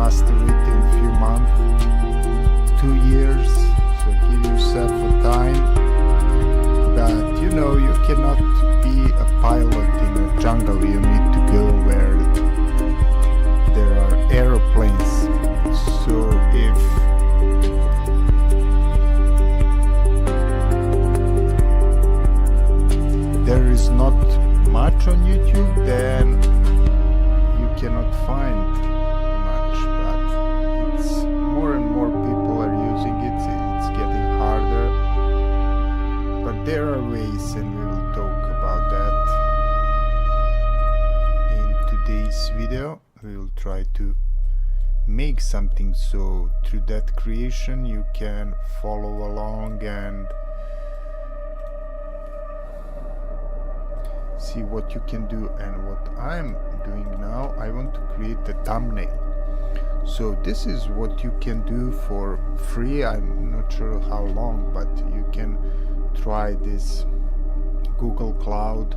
master it in a few months, 2 years, so give yourself a time. But you know, you cannot be a pilot in a jungle. You need to go where there are aeroplanes. So if there is not much on YouTube, then you cannot find much, but it's more and more people are using it. It's getting harder, but there are ways, and we will talk about that in today's video. We will try to make something so through that creation you can follow along and see what you can do. And what I'm doing now, I want to create a thumbnail. So this is what you can do for free. I'm not sure how long, but you can try this Google Cloud.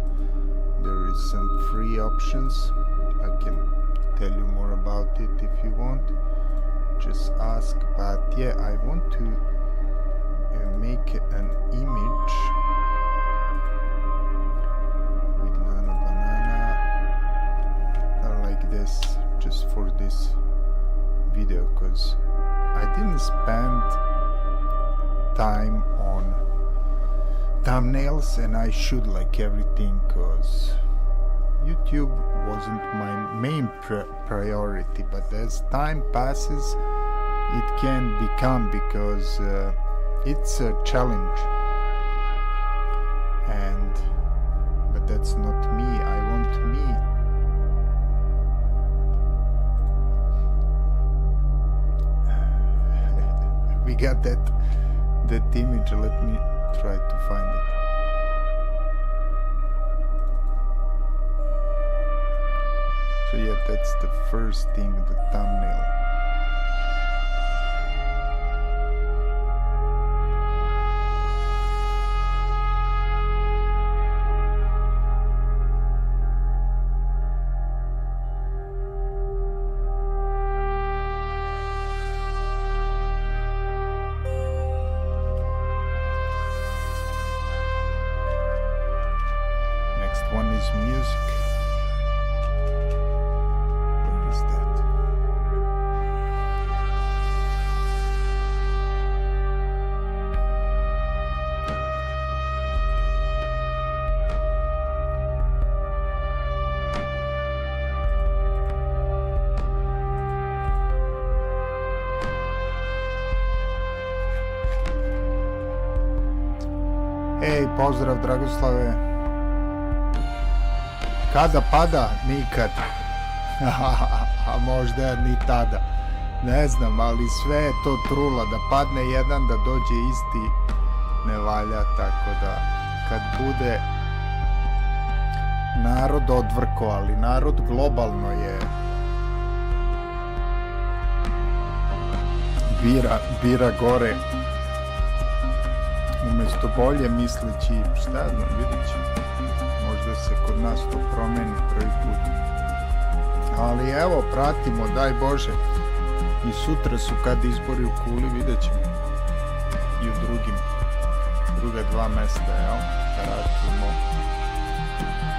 There is some free options. I can tell you more about it if you want, just ask. But yeah, I want to make an image with nano banana like this, just for this video, because I didn't spend time on thumbnails, and I should, like everything, because YouTube wasn't my main priority, but as time passes it can become, because it's a challenge. And but that's not me. I want me. We got that image. Let me try to find it. So yeah, that's the first thing, the thumbnail. Next one is music. Ej, pozdrav Dragoslave. Kada pada? Nikad. A možda ni tada. Ne znam, ali sve je to trula. Da padne jedan, da dođe isti, ne valja. Tako da, kad bude narod odvrko, ali narod globalno je bira gore. Umjesto bolje misleći, šta znam, vidjet ćemo. Možda se kod nas to promeni prvi put. Ali evo, pratimo, daj Bože. I sutra su kad izbori u Kuli, vidjet ćemo. I u druga dva mesta, jel? Pratimo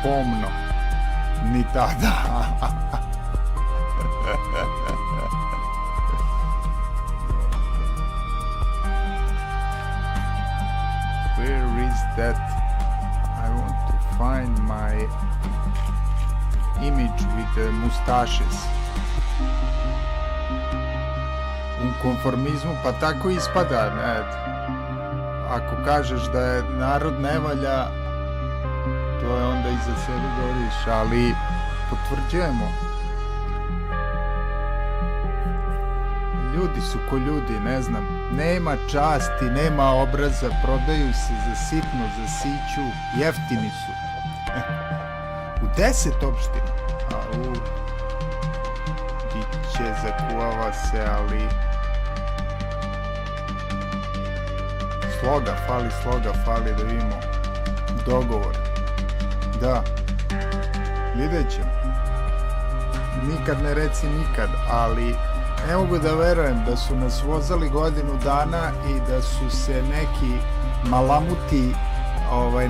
pomno. Ni tada. Where is that? I want to find my image with the mustaches. U konformizmu, pa tako ispada, ne? Ako kažeš da je narod ne valja, to je onda iza sebe govoriš, ali potvrđujemo. Ljudi su ko ljudi, ne znam, nema časti, nema obraza, prodaju se za sitno, za siću, jeftini su. U 10 opština, biće, zakuvava se, ali sloga fali da vidimo dogovor. Da, vidjet ćemo. Nikad ne reci nikad, ali Ne mogu da verujem da su nas vozali godinu dana i da su se neki malamuti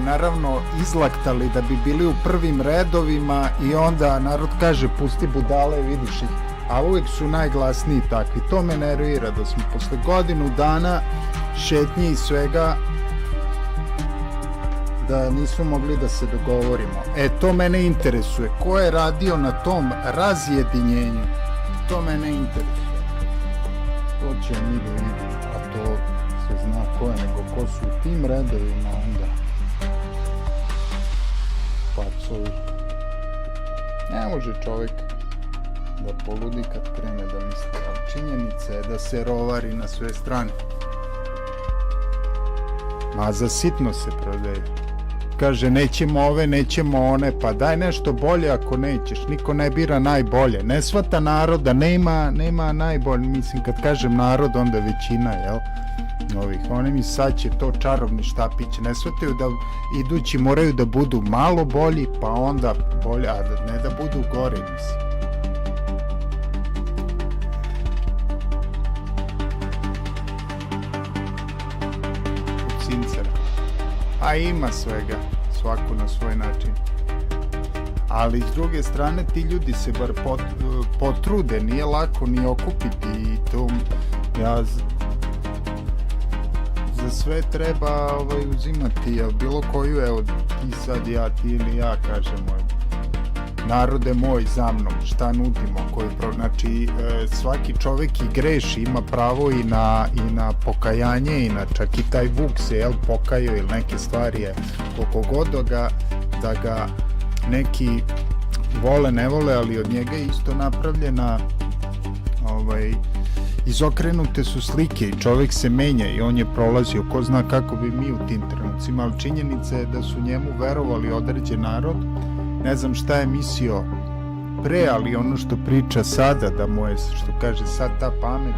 naravno izlaktali da bi bili u prvim redovima i onda narod kaže pusti budale, vidiš ih, a uvijek su najglasniji takvi. To me nervira da smo posle godinu dana šetnji i svega da nismo mogli da se dogovorimo. To mene interesuje. Ko je radio na tom razjedinjenju? To mene interesuje. To će mi da vidimo, a to se zna ko je, nego ko su u tim redovima onda pacovi. Ne može čovjek da poludi kad krene da misli, ali činjenica je da se rovari na sve strane. Ma za sitno se prodaje. Kaže nećemo ove, nećemo one, pa daj nešto bolje ako nećeš. Niko ne bira najbolje. Ne shvata narod da nema najbolje. Mislim kad kažem narod onda većina, jel? Oni mi sad će to čarobni štapić. Ne shvataju da idući moraju da budu malo bolji, pa onda bolje, a ne da budu gore, mislim. A ima svega, svako na svoj način. Ali s druge strane ti ljudi se bar potrude, nije lako ni okupiti i to za sve treba uzimati, bilo koju, evo ti sad ja, ti ili ja kažemo, narode moj za mnom, šta nudimo, znači svaki čovjek i greši, ima pravo i na pokajanje i na čak i taj Vuk se pokajao ili neke stvari je koliko god da ga neki vole, ne vole, ali od njega je isto napravljena izokrenute su slike i čovjek se menja i on je prolazio, ko zna kako bi mi u tim trenucima, ali činjenica je da su njemu verovali određen narod. Ne znam šta je mislio pre, ali ono što priča sada, da mu je, što kaže, sad ta pamet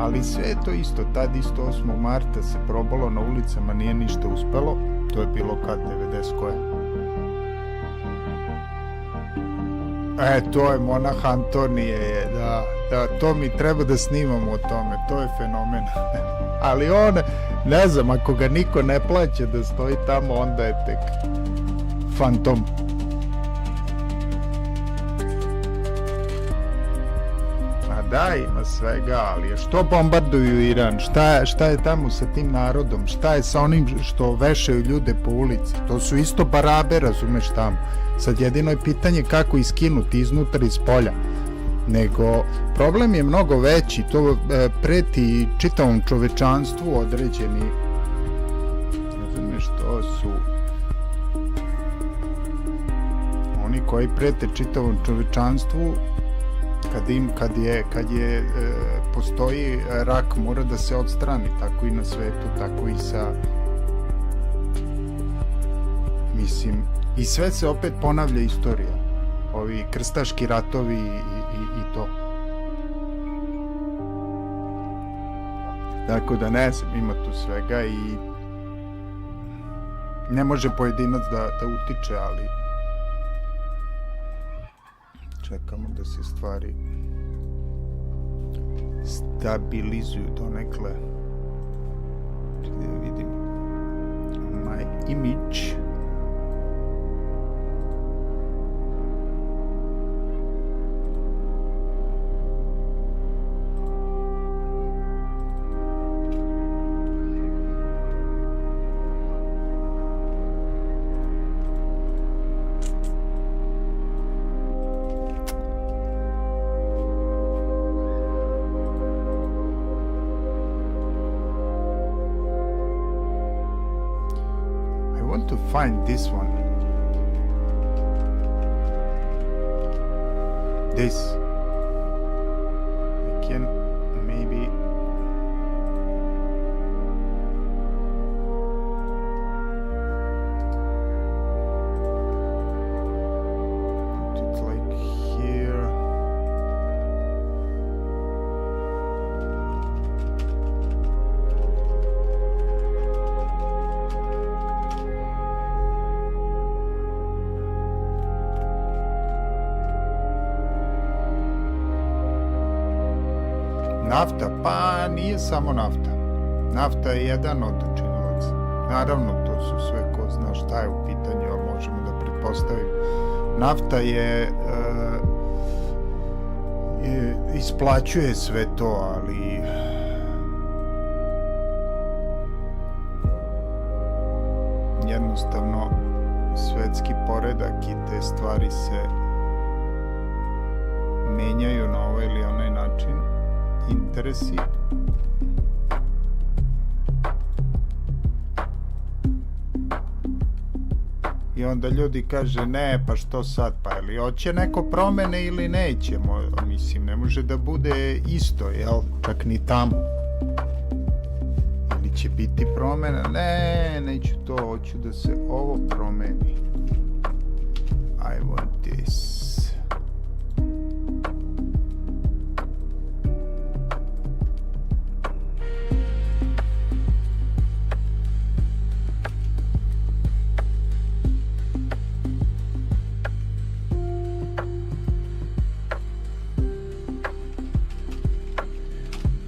ali sve je to isto. Tad isto 8. marta se probalo na ulicama, nije ništa uspelo. To je bilo kad 90 koje. To je monah Antonije, da, to mi treba da snimamo o tome, to je fenomen. Ali on, ne znam, ako ga niko ne plaća da stoji tamo, onda je tek fantom. Da, ima svega, ali što bombarduju Iran, šta je tamo sa tim narodom, šta je sa onim što vešaju ljude po ulici, to su isto barabe, razumeš, tamo. Sad jedino je pitanje kako iskinuti iznutra iz polja, nego problem je mnogo veći, to preti čitavom čovečanstvu određeni, razumeš, to su oni koji prete čitavom čovečanstvu. Kad je postoji rak, mora da se odstrani, tako i na svetu, tako i sa, mislim, i sve se opet ponavlja istorija, ovi krstaški ratovi i to. Tako da ne znam, ima tu svega i ne može pojedinac da utiče, ali čekamo da se stvari stabilizuju donekle. Da vidim my image. To find this one. This. I can maybe. Put it like here. Nafta, pa nije samo nafta. Nafta je jedan od činilaca. Naravno, to su sve ko zna šta je u pitanju, ali možemo da pretpostavimo. Nafta je isplaćuje sve to, ali jednostavno svetski poredak i te stvari se menjaju na ovaj ili onaj način, interesi. I onda ljudi kaže, ne, pa što sad, pa ili hoće neko promene ili neće, mislim, ne može da bude isto, jel, čak ni tamo. Ili će biti promena, ne, neću to, hoću da se ovo promeni. I want this.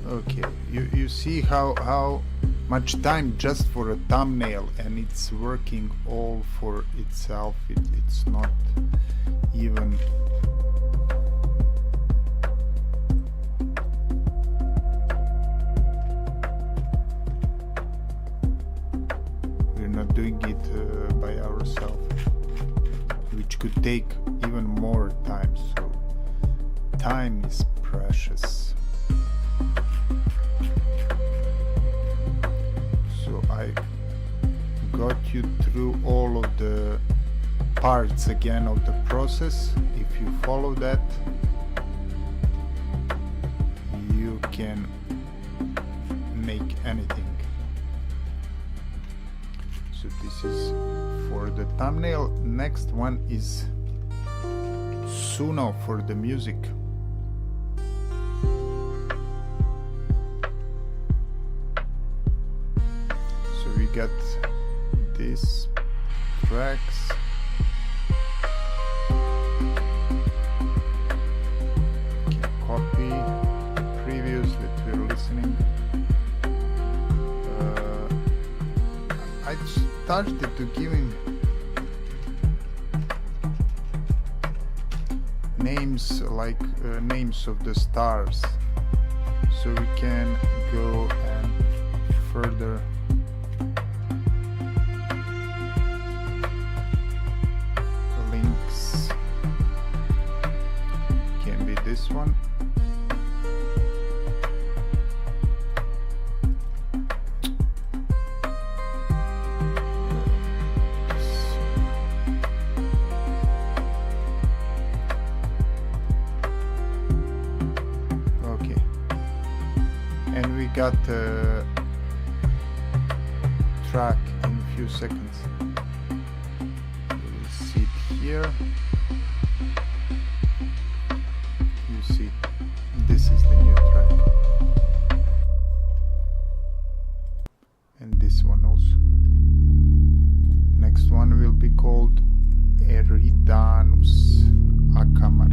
Okay, you see how much time just for a thumbnail, and it's working all for itself. It's not even we're not doing it by ourselves, which could take even more time. So time is precious. So I got you through all of the parts again of the process. If you follow that, you can make anything. So this is for the thumbnail. Next one is Suno for the music. We got these tracks. Can copy the previews that we're listening. I started to giving names like names of the stars, so we can go and further. This one. Okay. And we got a track in a few seconds. We'll see it here. See, this is the new track, and this one also. Next one will be called Eridanus Akamar.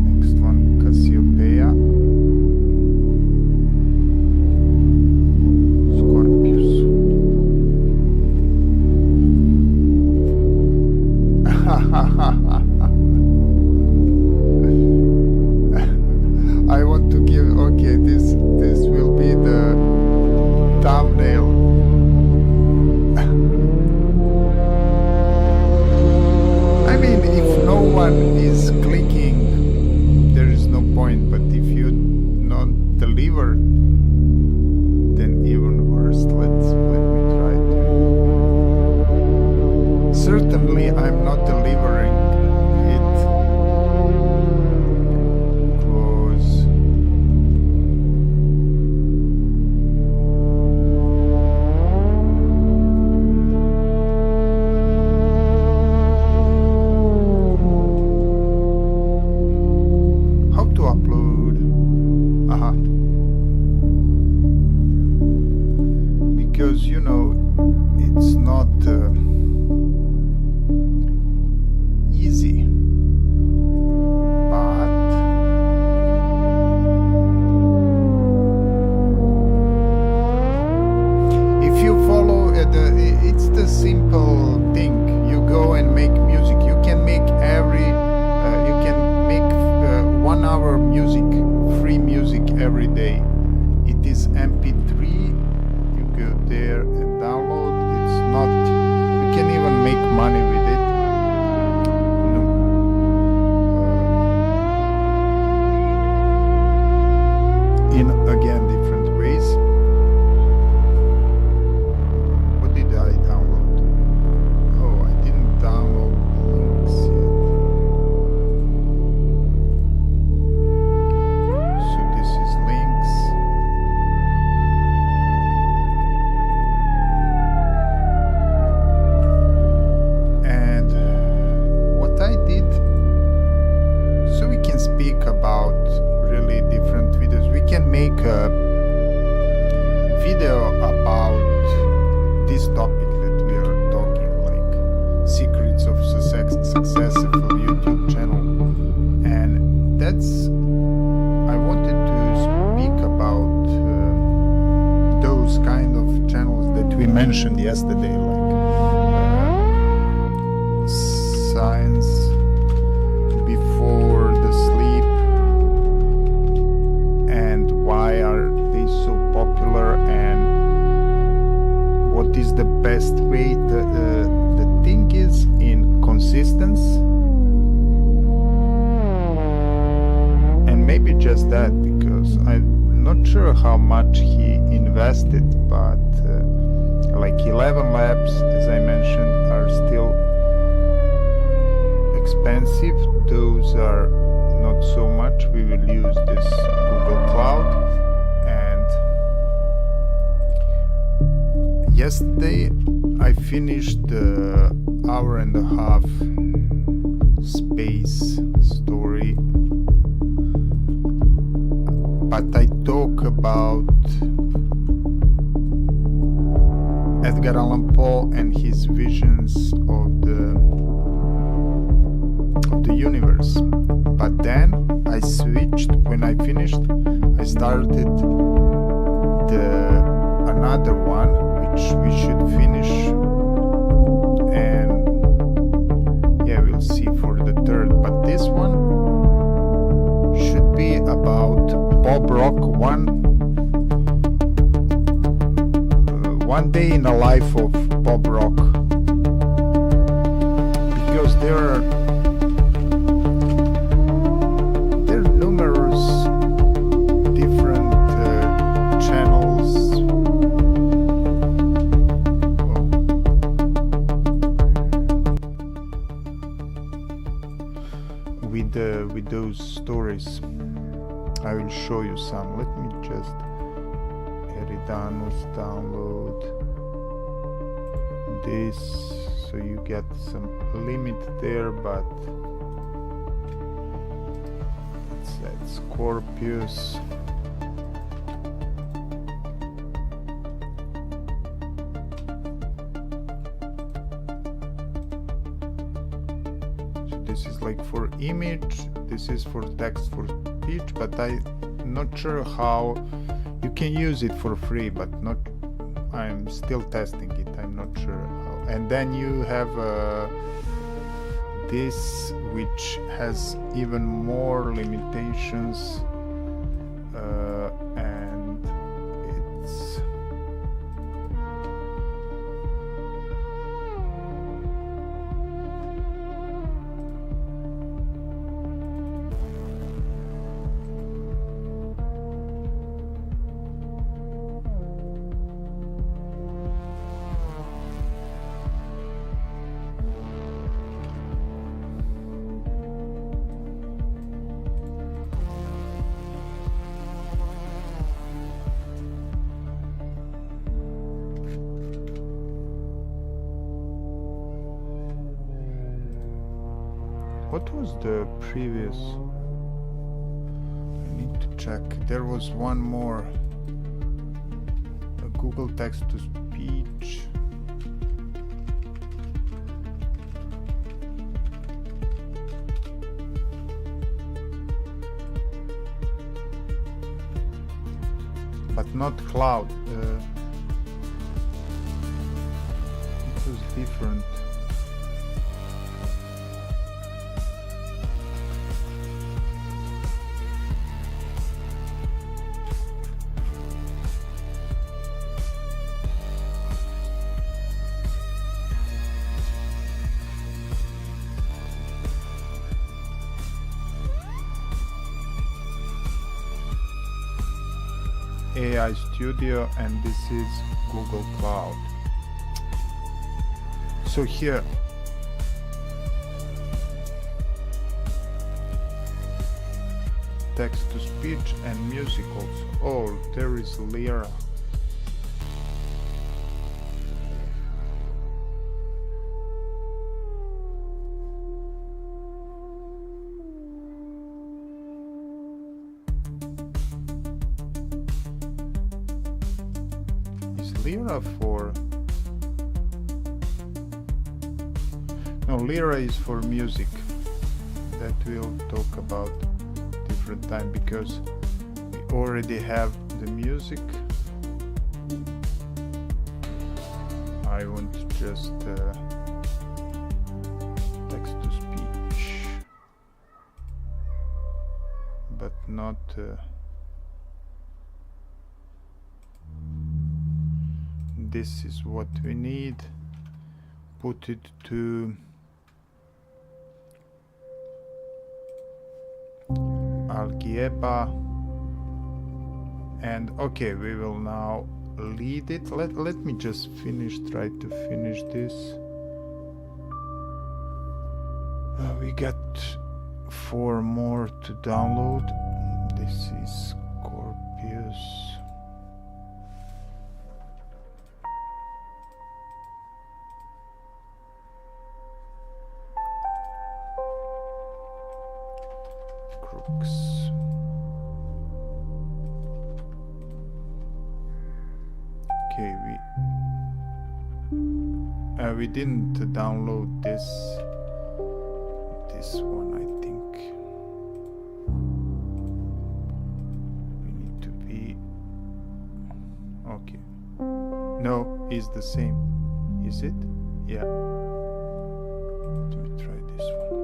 Next one, Cassiopeia. I want to give, okay, this will be the thumbnail. I mean, if no one is clicking, there is no point, but if you not deliver, then even worse. Let me try to. Certainly I'm not delivering it, because how to upload? Because you know it's not music, free music every day. It is MP3. You go there and download. It's not, you can even make money with it. In again different ways. What did I download? Oh, I didn't download links yet. So this is links. And what I did, so we can speak about really different videos. We can make a video about this topic that we are talking, like secrets of successful YouTube channel. And that's, I wanted to speak about those kind of channels that we mentioned yesterday, like science before the sleep, and why are they so popular, and what is the best way. The thing is in consistency, and maybe just that, because I'm not sure how much he invested, but like 11 labs, as I mentioned, are still expensive. Those are not so much. We will use this Google Cloud. And yesterday I finished the hour and a half space story, but I talk about Edgar Allan Poe and his visions of the universe. But then I switched. When I finished, I started another one, which we should finish, and yeah, we'll see for the third. But this one should be about Bob Rock, one day in the life of Bob Rock, because there are numerous different channels with those stories. I will show you some. Let me just Eridanus download this, so you get some limit there, but Scorpius. So this is like for image, this is for text for speech, but I'm not sure how you can use it for free, but not, I'm still testing it, I'm not sure how. And then you have this, which has even more limitations, and it's what was the previous? I need to check. There was one more. A Google text to speech. But not cloud. It was different. AI Studio, and this is Google Cloud. So here text to speech and musicals. Oh, there is Lyra. Lyra for... No, Lyra is for music. That we'll talk about different time, because we already have the music. I want just text to speech, but not this is what we need. Put it to Algieba, and okay, we will now lead it. Let me just try to finish this. We got 4 more to download. This is Scorpius. Okay, we didn't download this one. I think we need to be okay. No, it's the same. Is it? Yeah. Let me try this one.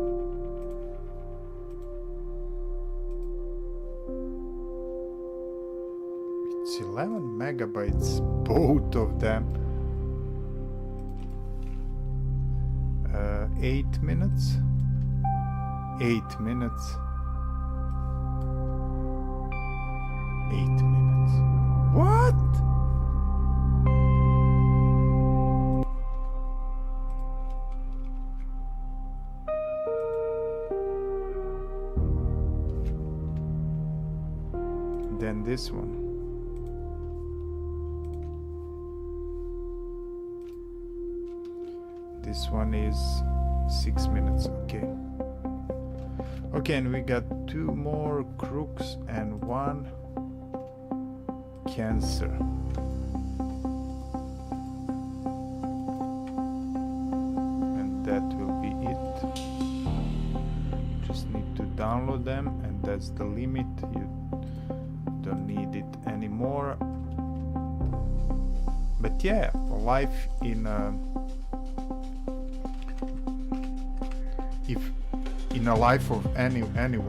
It's 11 megabytes, both of them. 8 minutes. 8 minutes. 8 minutes. What? Then this one. This one is 6 minutes. Okay. Okay, and we got 2 more crooks and 1 cancer. And that will be it. Just need to download them, and that's the limit. You don't need it anymore. But yeah, life in in a life of anybody.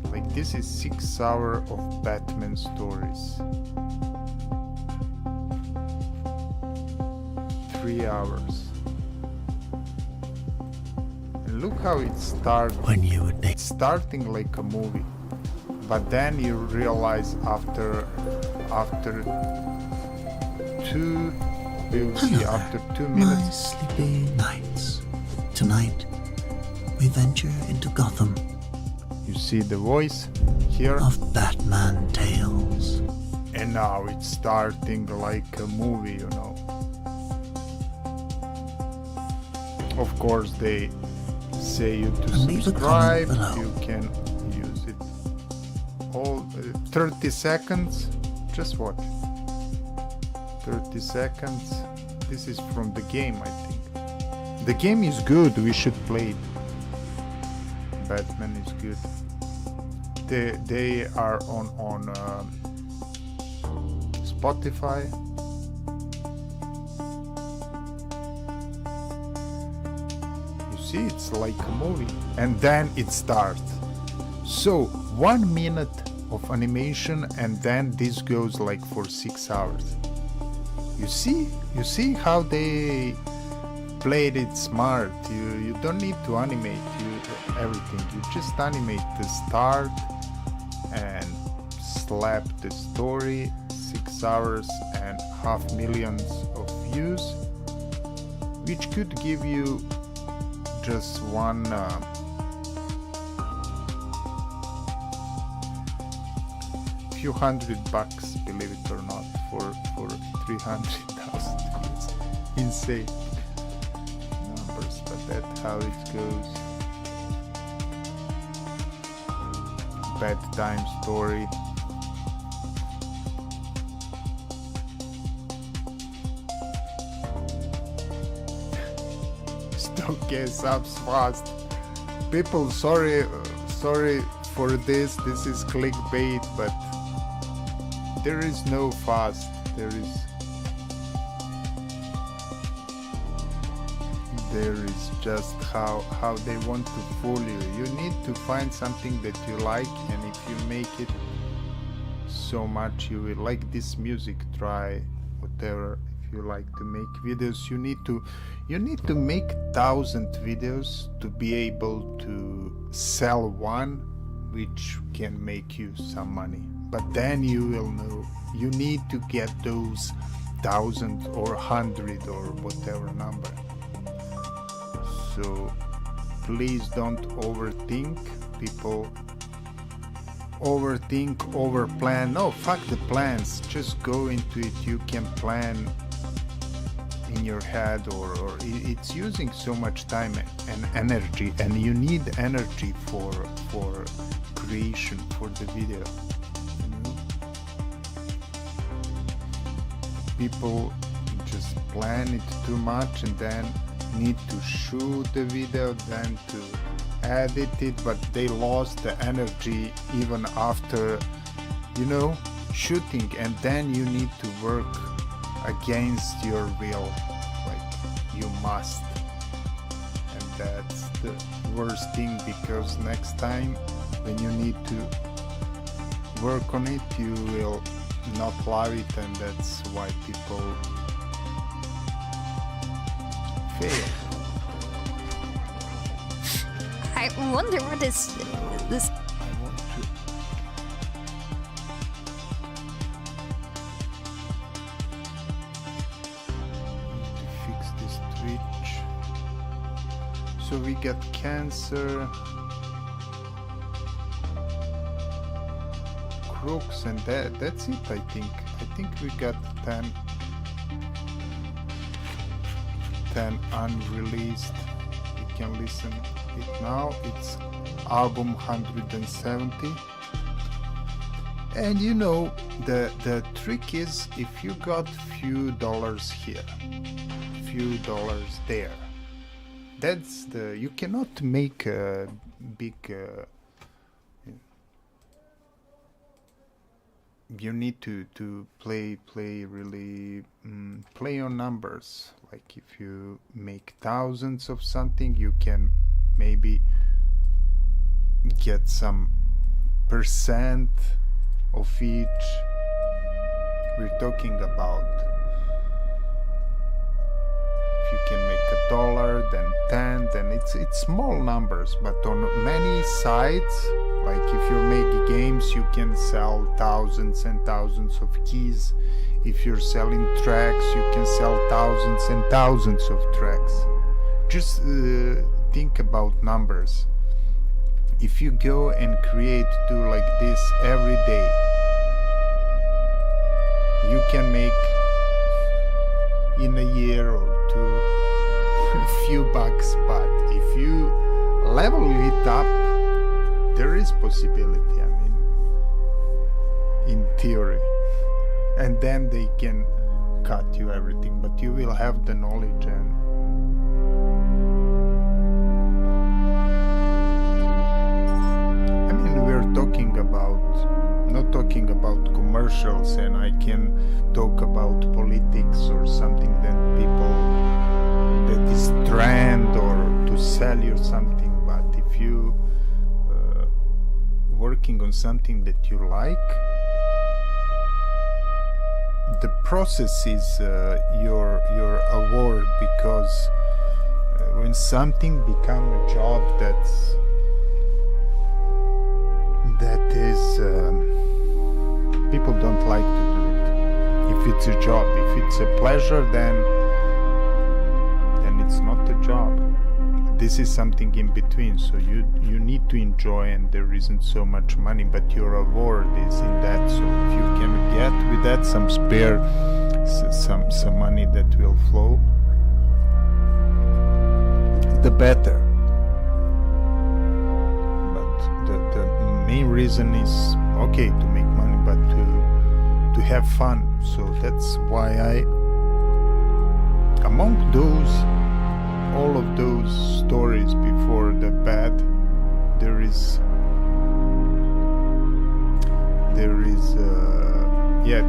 Like, this is 6 hours of Batman stories. 3 hours. And look how it starts. When you would It's starting like a movie, but then you realize after 2, we'll see after 2 my minutes. sleepy nights. Tonight, we venture into Gotham You see the voice here, of Batman tales. and now it's starting like a movie, you know. Of course, they say you to And leave a subscribe. comment below. You can use it all 30 seconds. Just watch. 30 seconds. This is from the game, I think. The game is good. We should play it. Batman is good. They are on Spotify. You see, it's like a movie, and then it starts. So 1 minute of animation, and then this goes like for 6 hours. You see how they played it smart. You don't need to animate everything. You just animate the start and slap the story. 6 hours and 500,000 of views, which could give you just one few $100, believe it or not, for 300,000 views. Insane numbers, but that's how it goes. Bedtime story. Okay, subs fast. People, sorry for this. This is clickbait, but there is no fast. There is just how they want to fool you. You need to find something that you like, and if you make it so much you will like this music, try whatever. You like to make videos, you need to make 1,000 videos to be able to sell one which can make you some money. But then you will know you need to get those 1,000 or 100 or whatever number. So please don't overthink. People overthink, overplan. No, fuck the plans, just go into it. You can plan in your head, or it's using so much time and energy, and you need energy for creation, for the video, you know? People just plan it too much and then need to shoot the video, then to edit it, but they lost the energy even after, you know, shooting, and then you need to work against your will, like you must, and that's the worst thing, because next time when you need to work on it you will not love it, and that's why people fail. I wonder what this So we got cancer, crooks, and that's it. I think we got 10 unreleased. You can listen it now. It's album 170. And you know, the trick is, if you got few dollars here, few dollars there, that's you cannot make a big you need to play really play on numbers. Like if you make thousands of something, you can maybe get some percent of each. We're talking about, if you can make $1, then 10, then it's small numbers, but on many sites, like if you're making games, you can sell thousands and thousands of keys. If you're selling tracks, you can sell thousands and thousands of tracks. Just think about numbers. If you go and do like this every day, you can make in a year or two a few bucks, but if you level it up, there is possibility, I mean, in theory, and then they can cut you everything, but you will have the knowledge. And I mean, we're talking about, not talking about commercials, and I can talk about politics or something that people, that is trend, or to sell you something. But if you working on something that you like, the process is your award, because when something become a job that is people don't like to do it. If it's a job, if it's a pleasure, then it's not a job. This is something in between, so you need to enjoy, and there isn't so much money, but your reward is in that. So if you can get with that some spare, some money that will flow, the better. But the main reason is okay to make money, but to have fun. So that's why among all of those stories before the bad, there is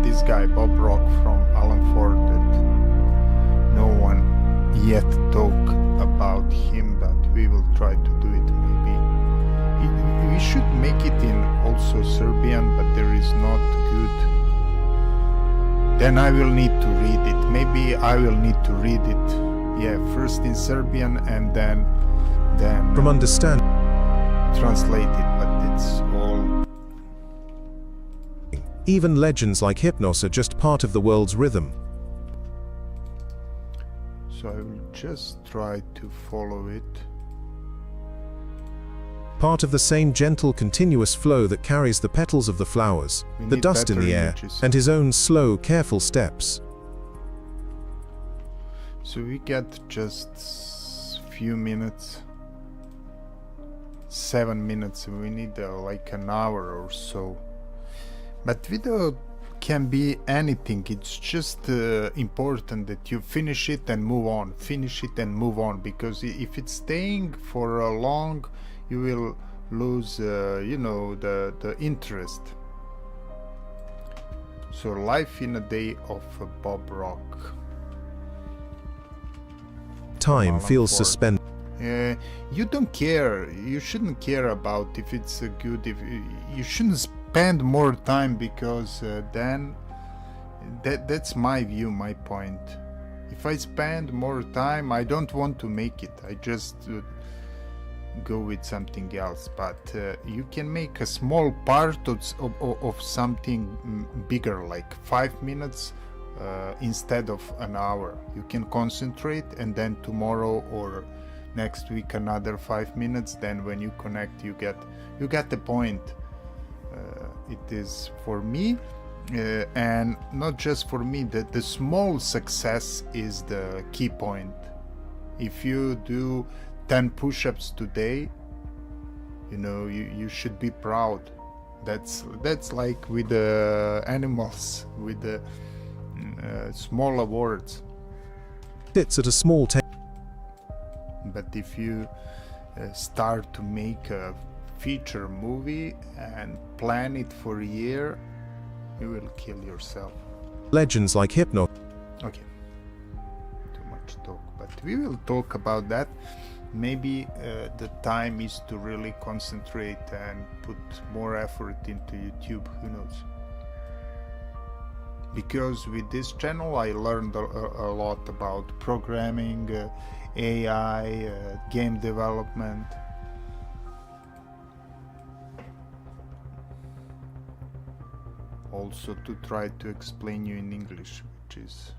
this guy Bob Rock from Alan Ford, that no one yet talk about him, but we will try to do it. Maybe we should make it in also Serbian, but there is not good. Then I will need to read it. Maybe I will need to read it. Yeah, first in Serbian and then From understand. translate it. But it's all. Even legends like Hypnos are just part of the world's rhythm. So I will just try to follow it. Part of the same gentle, continuous flow that carries the petals of the flowers, We the need dust in better the air, images. and his own slow, careful steps. So we get just few minutes, 7 minutes. We need like an hour or so. But video can be anything. It's just important that you finish it and move on. Finish it and move on. Because if it's staying for long, you will lose, the interest. So, Life in a Day of Bob Rock. Time Alan feels Ford. suspended. You don't care. You shouldn't care about if it's good. If you shouldn't spend more time, because then that's my view, my point. If I spend more time, I don't want to make it. I just go with something else. But you can make a small part of something bigger, like 5 minutes. Instead of an hour, you can concentrate, and then tomorrow or next week another 5 minutes. Then when you connect, you get the point. It is for me, and not just for me. The small success is the key point. If you do 10 push-ups today, you should be proud. That's like with the animals, with the small awards. Sits at a small table. But if you start to make a feature movie and plan it for a year, you will kill yourself. Legends like Hypnos. Okay, too much talk, but we will talk about that. Maybe the time is to really concentrate and put more effort into YouTube. Who knows? Because with this channel I learned a lot about programming, AI, game development. Also to try to explain you in English, which is,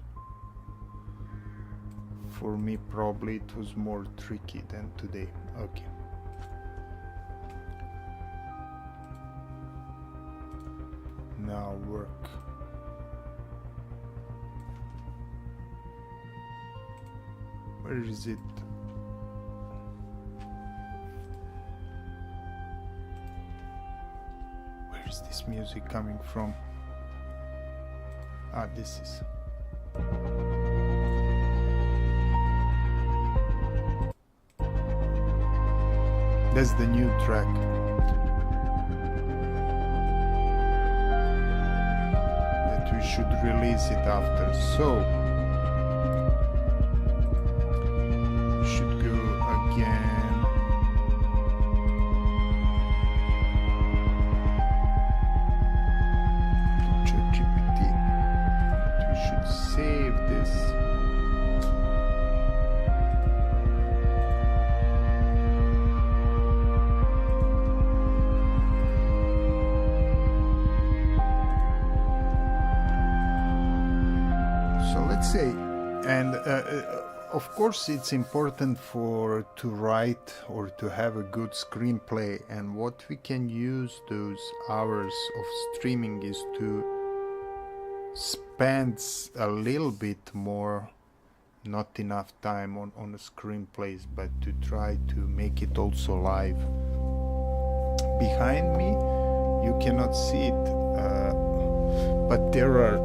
for me, probably it was more tricky than today. Okay. Now work. Where is it? Where is this music coming from? Ah, this is. That's the new track. That we should release it after. So should go again. ChatGPT. We should save this. let's say, and of course it's important to write or to have a good screenplay, and what we can use those hours of streaming is to spend a little bit more, not enough time on the screenplays, but to try to make it also live. Behind me you cannot see it, but there are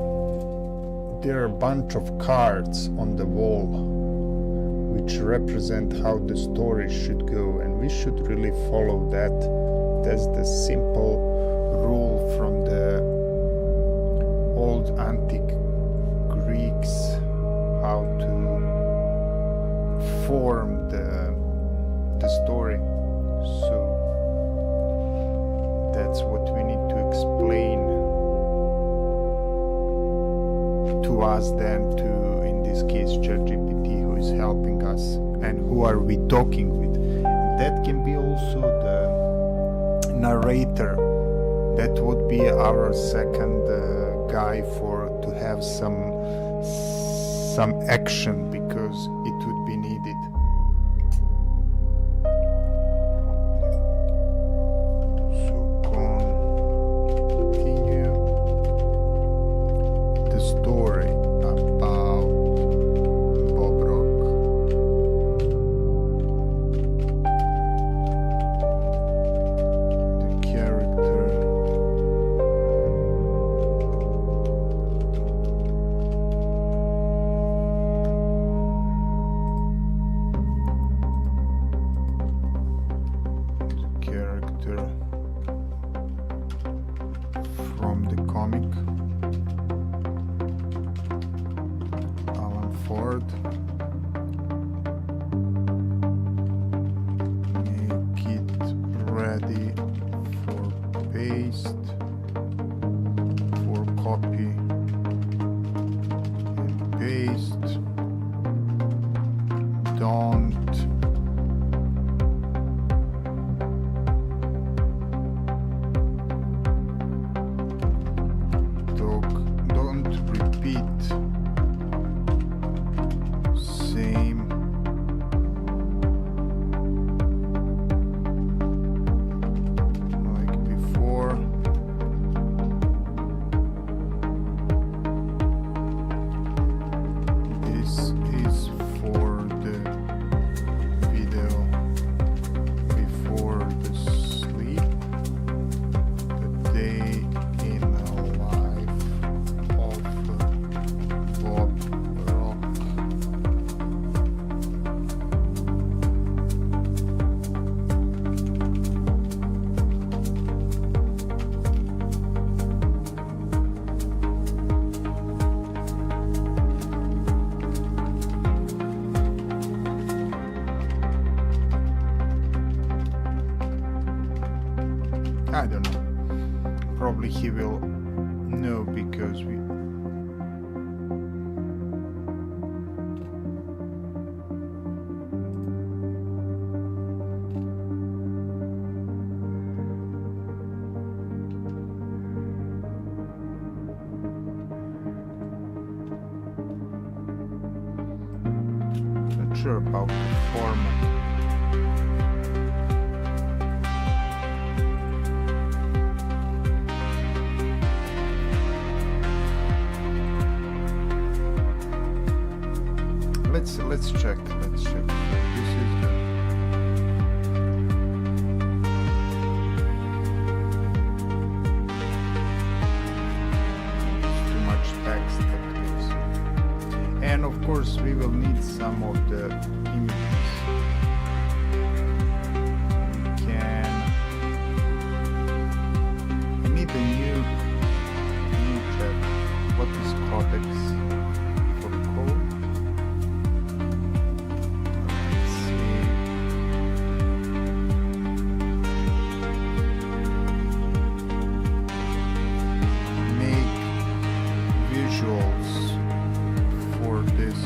a bunch of cards on the wall which represent how the story should go, and we should really follow that. That's the simple rule from the old antique Greeks, how to form the story. So that's what we need to explain to us, then to, in this case, ChatGPT, who is helping us, and who are we talking with. And that can be also the narrator. That would be our second guy to have some action, because it would be needed. From the comic, Alan Ford. Make it ready for paste, for copy and paste. Don't repeat same like before. This is for the video before the sleep, the day in a life of Bob Rock. I don't know. Probably he will know, because we not sure about the format. Let's check. This is too much text, and of course we will need some of the images. I need a new chat. What is codex for code? For this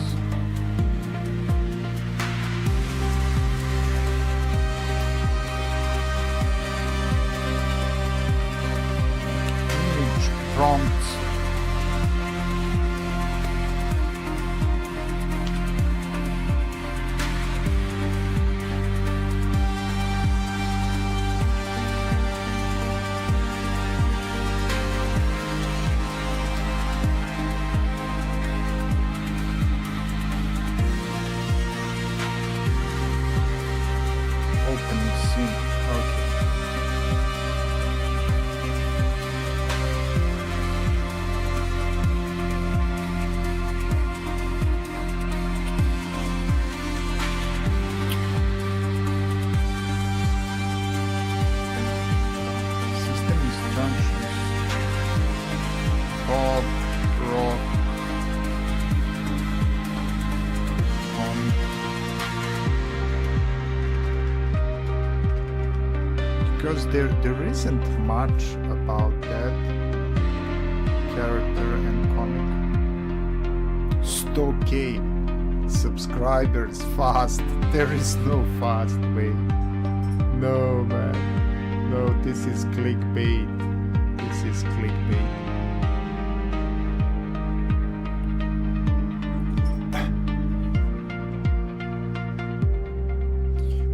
because there isn't much about that character and comic. Stockade subscribers fast. There is no fast way. No, man. No, this is clickbait. This is clickbait.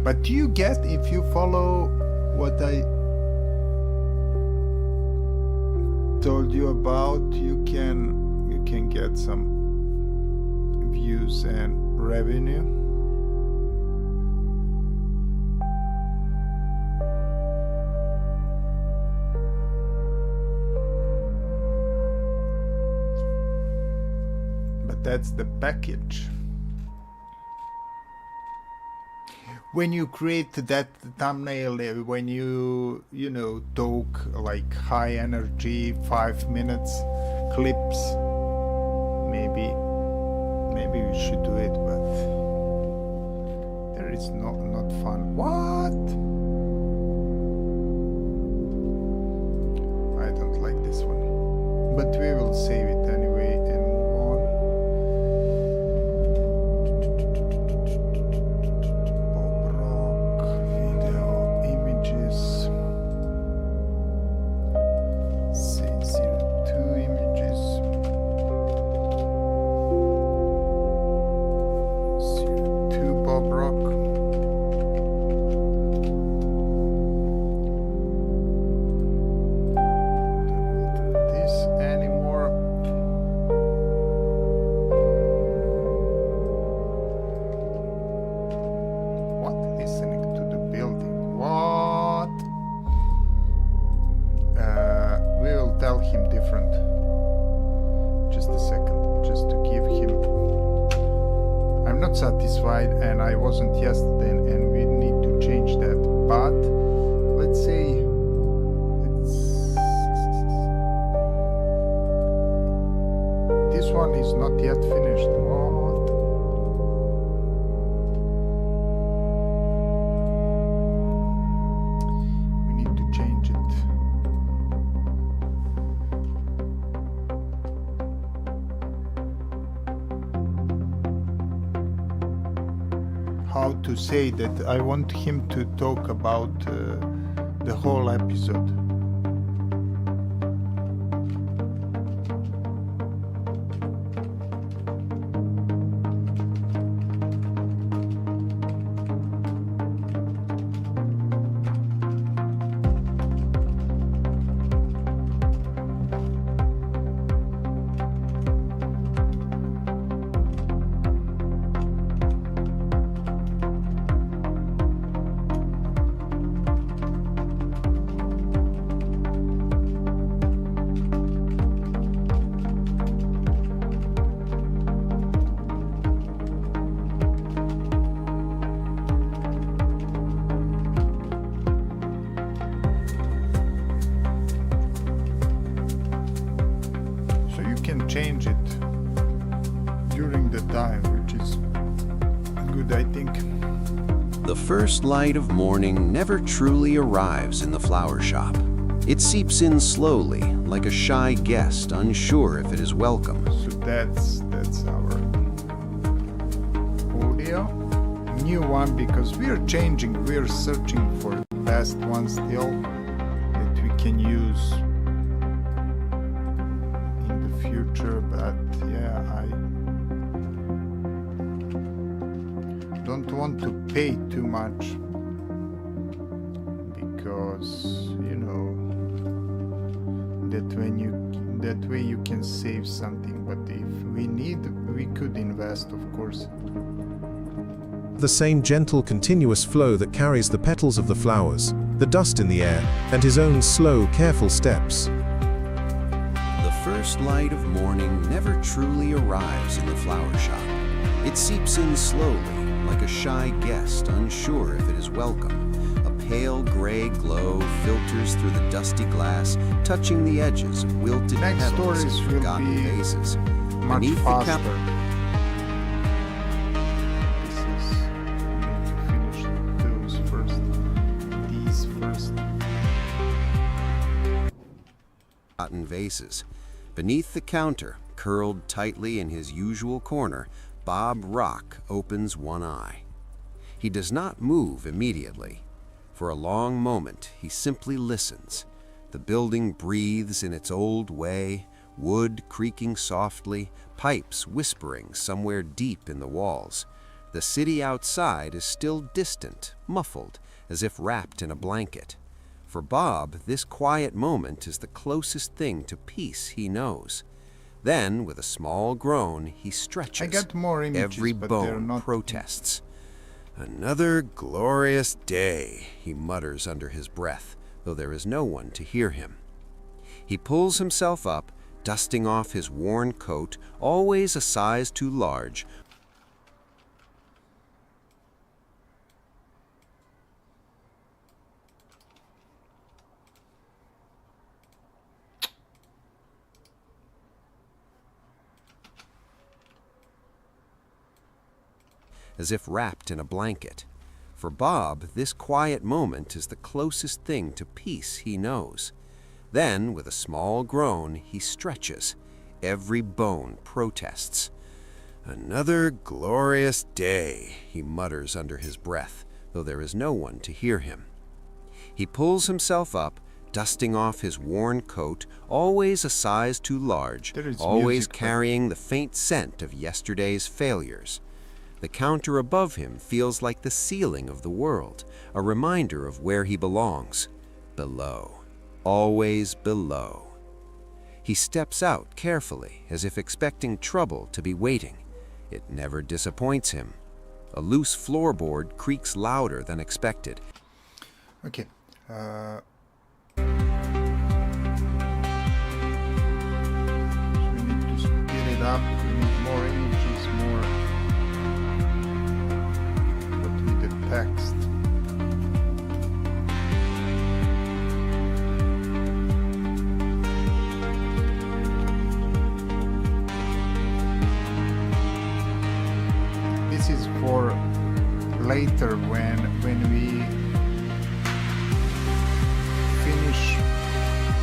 But do you get, if you follow what I told you about, you can get some views and revenue. But that's the package. When you create that thumbnail, when you know, talk like high energy 5 minutes clips, maybe we should do it, but there is not fun. What? I don't like this one, but we will save it anyway and move on. Bob Rock, video, images, C02 images, 02 Bob Rock. This anymore. What? Listening to the building. What? We will tell him different. Just a second. Just to give him. I'm not satisfied, and I wasn't yesterday, and we need to change that. But let's say. This one is not yet finished. What? We need to change it. How to say that I want him to talk about the whole episode. So you can change it during the time, which is good, I think. The first light of morning never truly arrives in the flower shop. It seeps in slowly, like a shy guest unsure if it is welcome. So that's our audio. New one, because we are changing, we are searching for the best one still that we can use in the future. But yeah, I don't want to pay too much, because you know that that way you can save something. But if we need, we could invest, of course. The same gentle, continuous flow that carries the petals of the flowers, the dust in the air, and his own slow, careful steps. The first light of morning never truly arrives in the flower shop. It seeps in slowly, like a shy guest unsure if it is welcome. A pale gray glow filters through the dusty glass, touching the edges of wilted Next petals and stories will forgotten be vases. much Beneath the faster. This is, we need to finish those first. These first. forgotten vases. Beneath the counter, curled tightly in his usual corner, Bob Rock opens one eye. He does not move immediately. For a long moment, he simply listens. The building breathes in its old way, wood creaking softly, pipes whispering somewhere deep in the walls. The city outside is still distant, muffled, as if wrapped in a blanket. For Bob, this quiet moment is the closest thing to peace he knows. Then, with a small groan, he stretches. I got more images, Every but they're bone not protests. "Another glorious day," he mutters under his breath, though there is no one to hear him. He pulls himself up, dusting off his worn coat, always a size too large. As if wrapped in a blanket. For Bob, this quiet moment is the closest thing to peace he knows. Then, with a small groan, he stretches. Every bone protests. "Another glorious day," he mutters under his breath, though there is no one to hear him. He pulls himself up, dusting off his worn coat, always a size too large, There is always music, carrying the faint scent of yesterday's failures. The counter above him feels like the ceiling of the world, a reminder of where he belongs. Below. Always below. He steps out carefully, as if expecting trouble to be waiting. It never disappoints him. A loose floorboard creaks louder than expected. Okay. We need to speed it up. We need more images, more. But with the text. This is for later when we finish.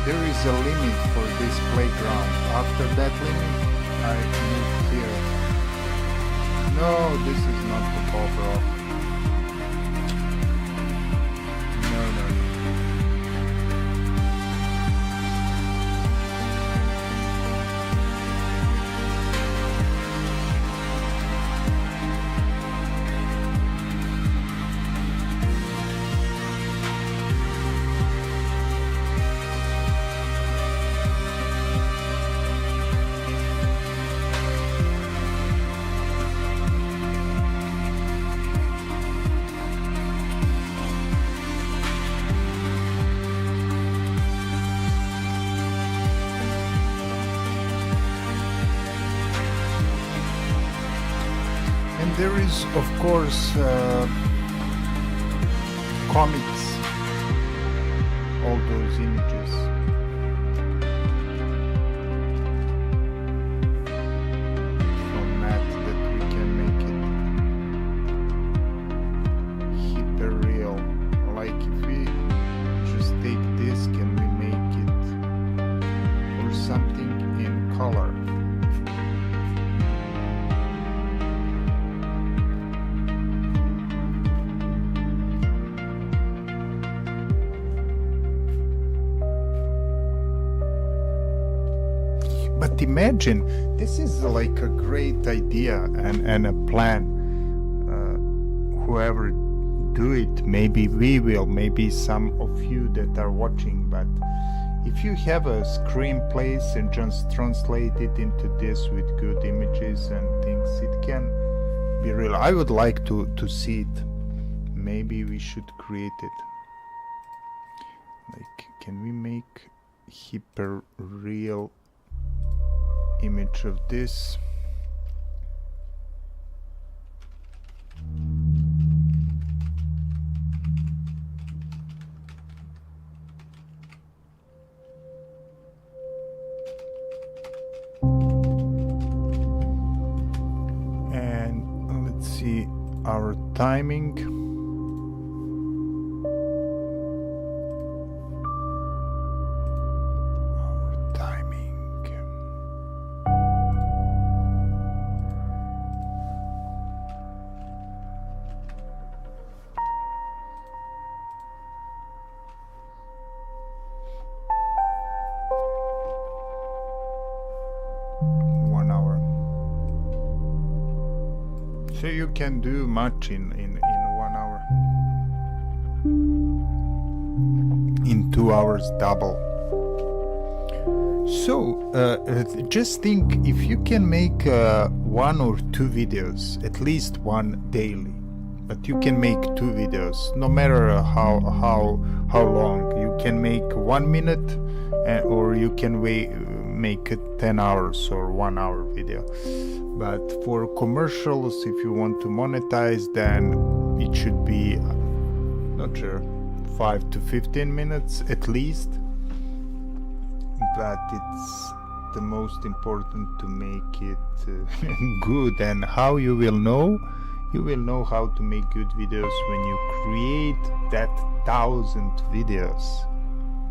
There is a limit for this playground. After that limit, I move here. No, this is not the Bob Rock. No, no. And there is, of course, comics, all those images. Format that we can make it hyper real. Like if we just take this, can we make it or something in color? But imagine, this is like a great idea and a plan. Whoever do it, maybe we will, maybe some of you that are watching, but if you have a screenplays and just translate it into this with good images and things, it can be real. I would like to see it. Maybe we should create it. Like, can we make hyper real image of this? And let's see our timing. So you can do much in 1 hour. In 2 hours double. So just think, if you can make 1 or 2 videos, at least one daily, but you can make 2 videos, no matter how long. You can make 1 minute, or you can make 10 hours or 1 hour video. But for commercials, if you want to monetize, then it should be, not sure, 5 to 15 minutes at least. But it's the most important to make it good. And how you will know? You will know how to make good videos when you create that 1,000 videos.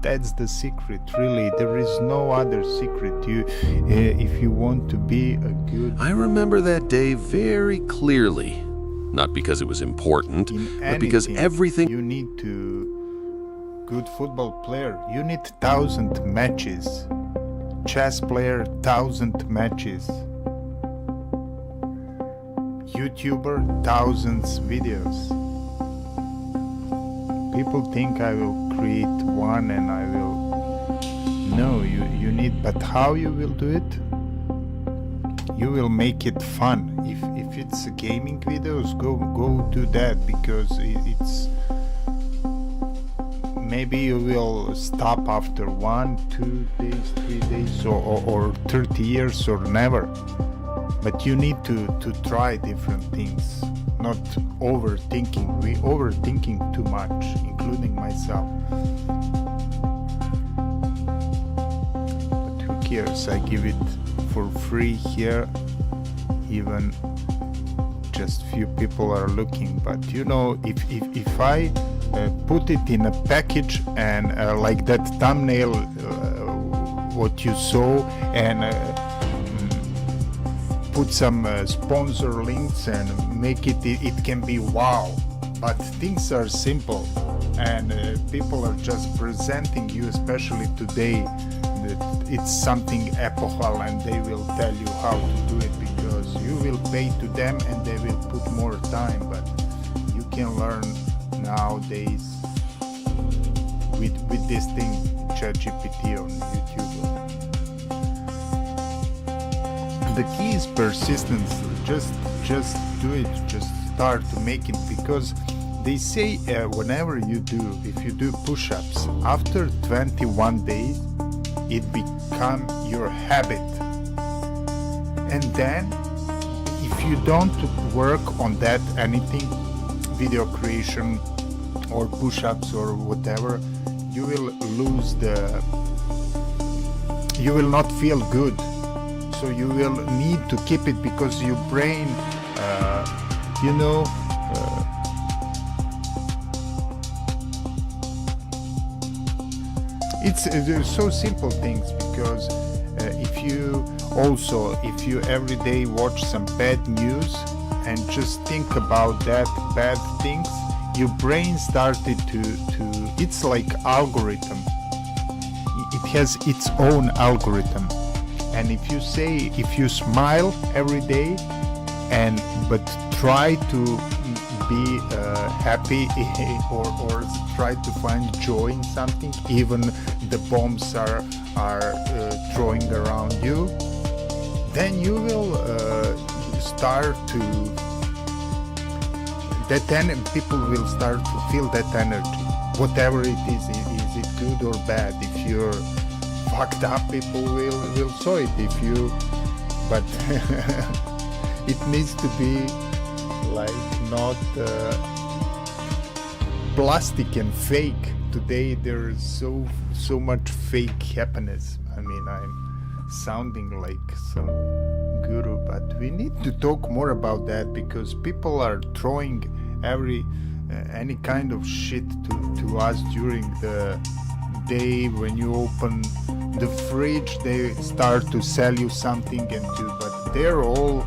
That's the secret, really. There is no other secret. If you want to be a good... I remember that day very clearly. Not because it was important, but because everything... You need to... Good football player, you need 1,000 matches. Chess player, 1,000 matches. YouTuber, thousands videos. People think I will create one and I will... No, you need... But how you will do it? You will make it fun. If it's gaming videos, go do that, because it's... Maybe you will stop after 1, 2 days, 3 days, or 30 years, or never. But you need to try different things, not overthinking. We overthinking too much, including myself. But who cares? I give it for free here. Even just few people are looking. But you know, if I put it in a package and like that thumbnail, what you saw, and put some sponsor links and make it can be wow. But things are simple, and people are just presenting you, especially today, that it's something epochal, and they will tell you how to do it, because you will pay to them and they will put more time. But you can learn nowadays with this thing, ChatGPT on YouTube. The key is persistence. Just do it. Just start to make it, because they say whenever you do, if you do push-ups, after 21 days, it become your habit. And then, if you don't work on that anything, video creation or push-ups or whatever, you will lose you will not feel good. So you will need to keep it, because your brain, it's so simple things, because if you every day watch some bad news and just think about that bad things, your brain started to it's like algorithm. It has its own algorithm. And if you smile every day, but try to be happy or try to find joy in something, even the bombs are throwing around you, then you will start to people will start to feel that energy, whatever it is it good or bad. If you're fucked up, people will saw it. But it needs to be like not plastic and fake. Today there's so much fake happiness. I mean, I'm sounding like some guru, but we need to talk more about that, because people are throwing any kind of shit to us during the day. When you open the fridge, they start to sell you something, but they're all,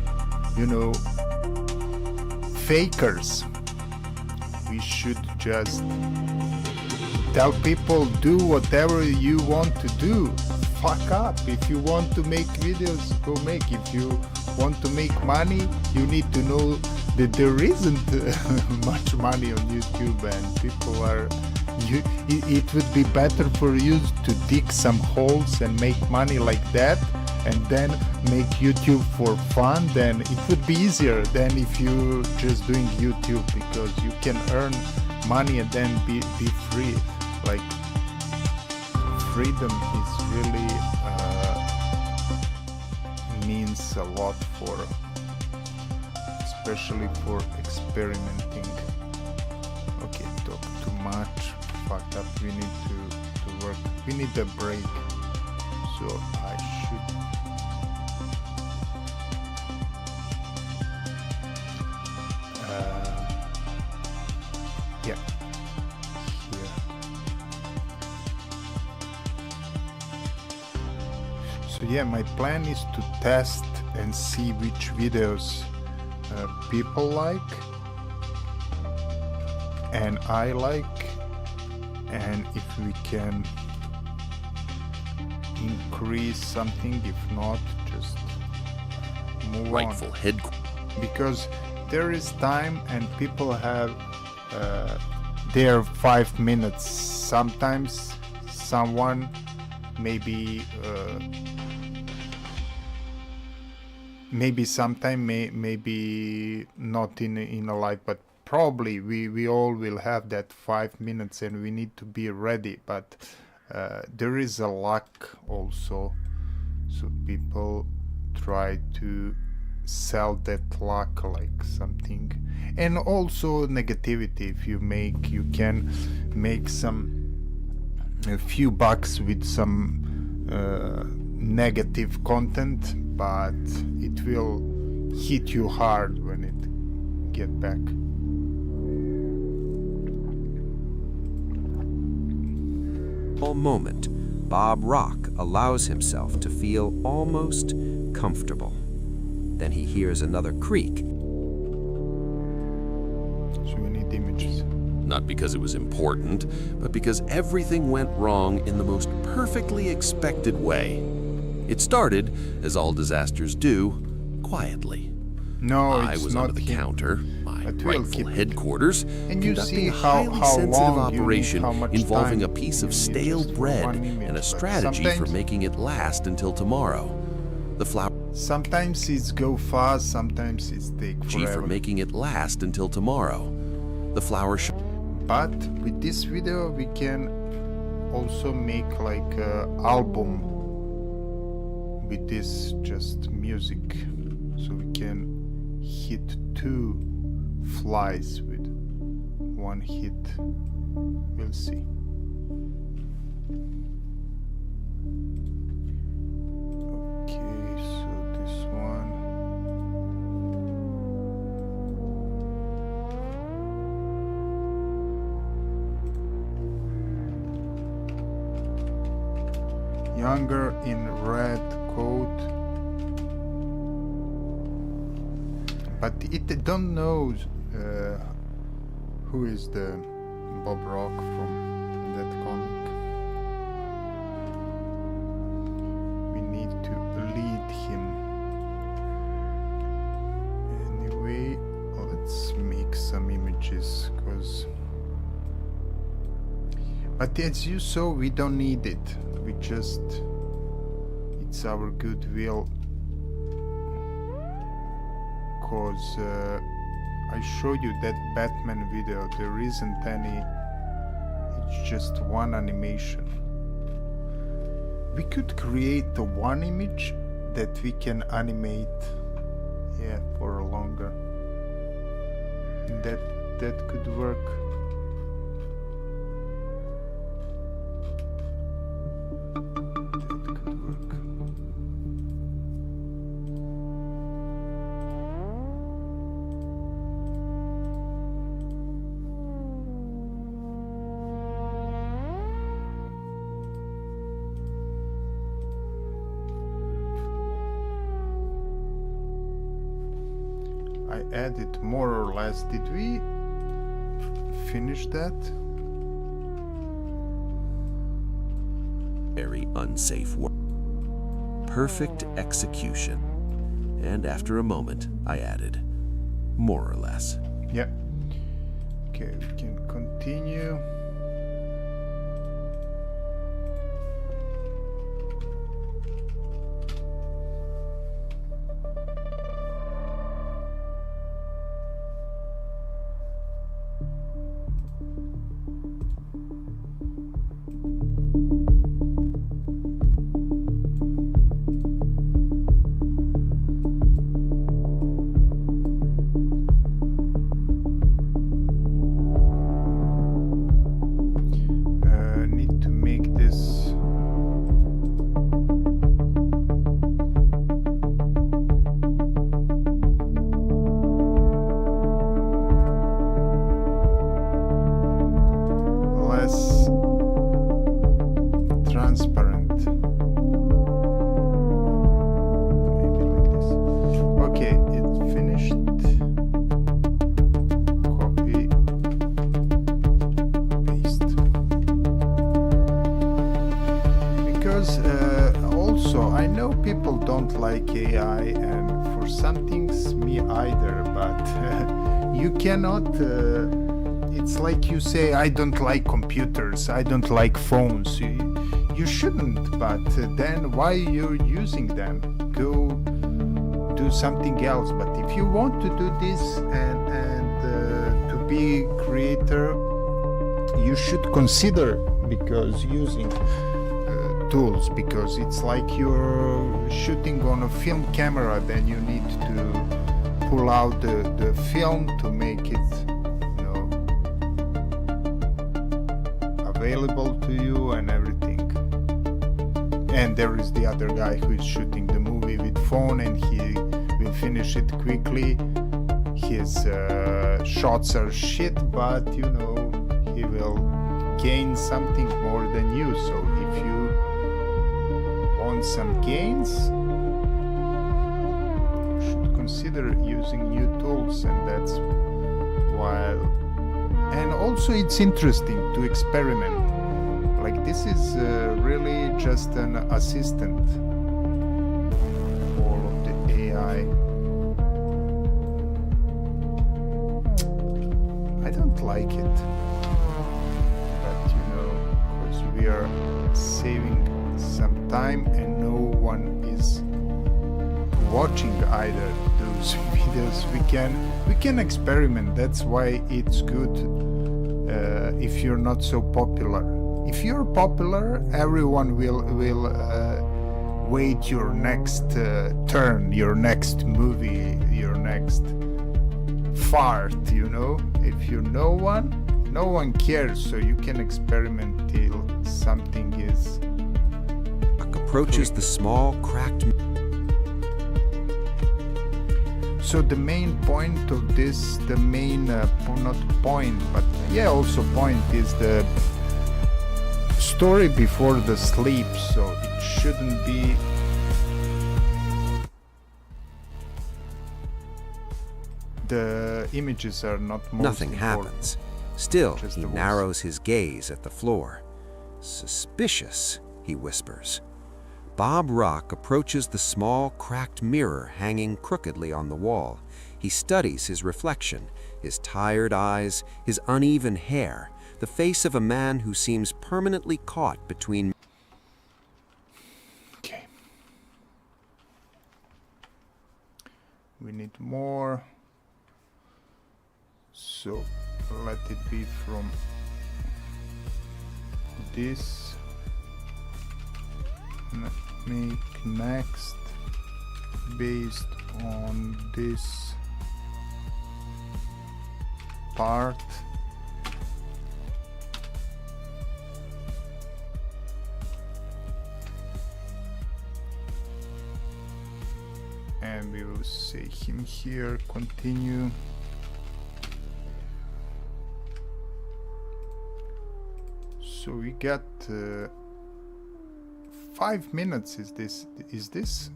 fakers. We should just tell people, do whatever you want to do. Fuck up. If you want to make videos, go make. If you want to make money, you need to know there isn't much money on YouTube, and people are. It would be better for you to dig some holes and make money like that, and then make YouTube for fun. Then it would be easier than if you just doing YouTube, because you can earn money and then be free. Like, freedom is really means a lot for, especially for experimenting. Okay, talk too much, fucked up. We need to work. We need a break. So I should. Yeah. Here. So yeah, my plan is to test and see which videos people like and I like, and if we can increase something. If not, just move Rightful on. headquarters. Because there is time and people have their 5 minutes. Sometimes someone maybe sometime maybe not in a life, but probably we all will have that 5 minutes, and we need to be ready. But there is a luck also, so people try to sell that luck like something. And also negativity. If you can make a few bucks with some negative content, but it will hit you hard when it get back. Moment, Bob Rock allows himself to feel almost comfortable. Then he hears another creak. So we need images. Not because it was important, but because everything went wrong in the most perfectly expected way. It started, as all disasters do, quietly. No, I it's was not under the him. counter, my But we'll rightful keep it. headquarters, And you conducting see a how highly long sensitive you need, operation how much involving time a piece you of need stale just for bread one image, and a but strategy for sometimes- making it last until tomorrow. The flour Sometimes it's go fast, sometimes it's take for forever. making it last until tomorrow. The flour shop But with this video we can also make like a album with this just music, so we can hit 2 flies with one hit. We'll see. Okay, so this one. Younger in red coat, but it don't know who is the Bob Rock from that comic. We need to lead him. Anyway, let's make some images, but as you saw, we don't need it. We just, it's our goodwill, cause I showed you that Batman video. There isn't any, it's just one animation. We could create the one image that we can animate, yeah, for longer. That could work. I added more or less. Did we finish that? very unsafe work. Perfect execution. And after a moment, I added, more or less. Yeah. Okay, we can continue. Need to make this less transparent. Maybe like this. Okay, it's finished. Copy, paste. Because also I know people don't like AI, and for some things me either, but you cannot it's like you say I don't like computers, I don't like phones. You shouldn't, but then why you're using them? Go do something else. But if you want to do this and to be creator, you should consider, because using tools, because it's like you're shooting on a film camera, then you need to pull out the film to make it, you know, available to you and everything. And there is the other guy who is shooting the movie with phone, and he will finish it quickly. His shots are shit, but you know, he will gain something more than you. So if you want some gains, you should consider using new tools, and that's why. And also it's interesting to experiment. Like this is really just an assistant for the AI. I don't like it, but you know, because we are saving some time and no one is watching either those videos, we can experiment. That's why it's good if you're not so popular. If you're popular, everyone will wait your next turn, your next movie, your next fart, you know. If you're no one cares, so you can experiment till something is Approaches the small cracked. So the main point of this, the main not point, but yeah, also point is the story before the sleep. So it shouldn't be the images are not most Nothing important. happens. Still, Just he the voice. narrows his gaze at the floor. Suspicious, he whispers. Bob Rock approaches the small, cracked mirror hanging crookedly on the wall. He studies his reflection, his tired eyes, his uneven hair, the face of a man who seems permanently caught between. Okay. We need more. So let it be from this. Make next based on this part. And we will say him here, continue. So we got 5 minutes. Is this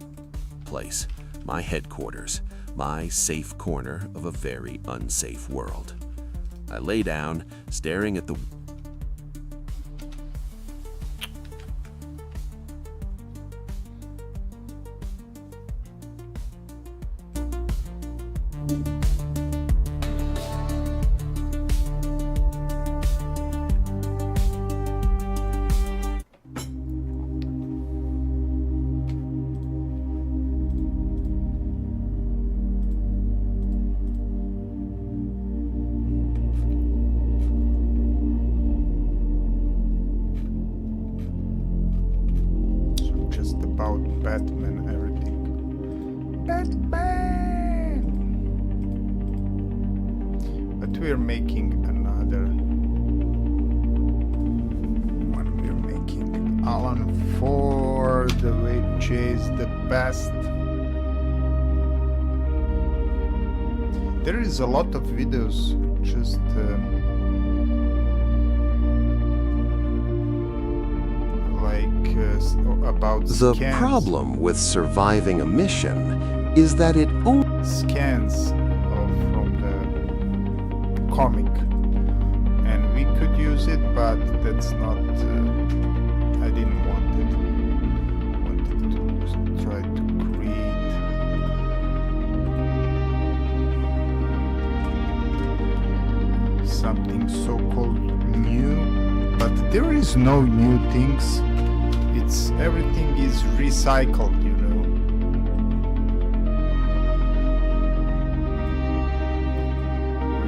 Place, my headquarters, my safe corner of a very unsafe world. I lay down, staring at the. about Batman, everything. Batman! But we're making another one. We're making Alan Ford, which is the best. There is a lot of videos just about The scans. problem with surviving a mission is that it only Scans from the comic, and we could use it, but that's not. I didn't want it. Wanted to just try to create something so-called new, but there is no new things. It's everything is recycled, you know.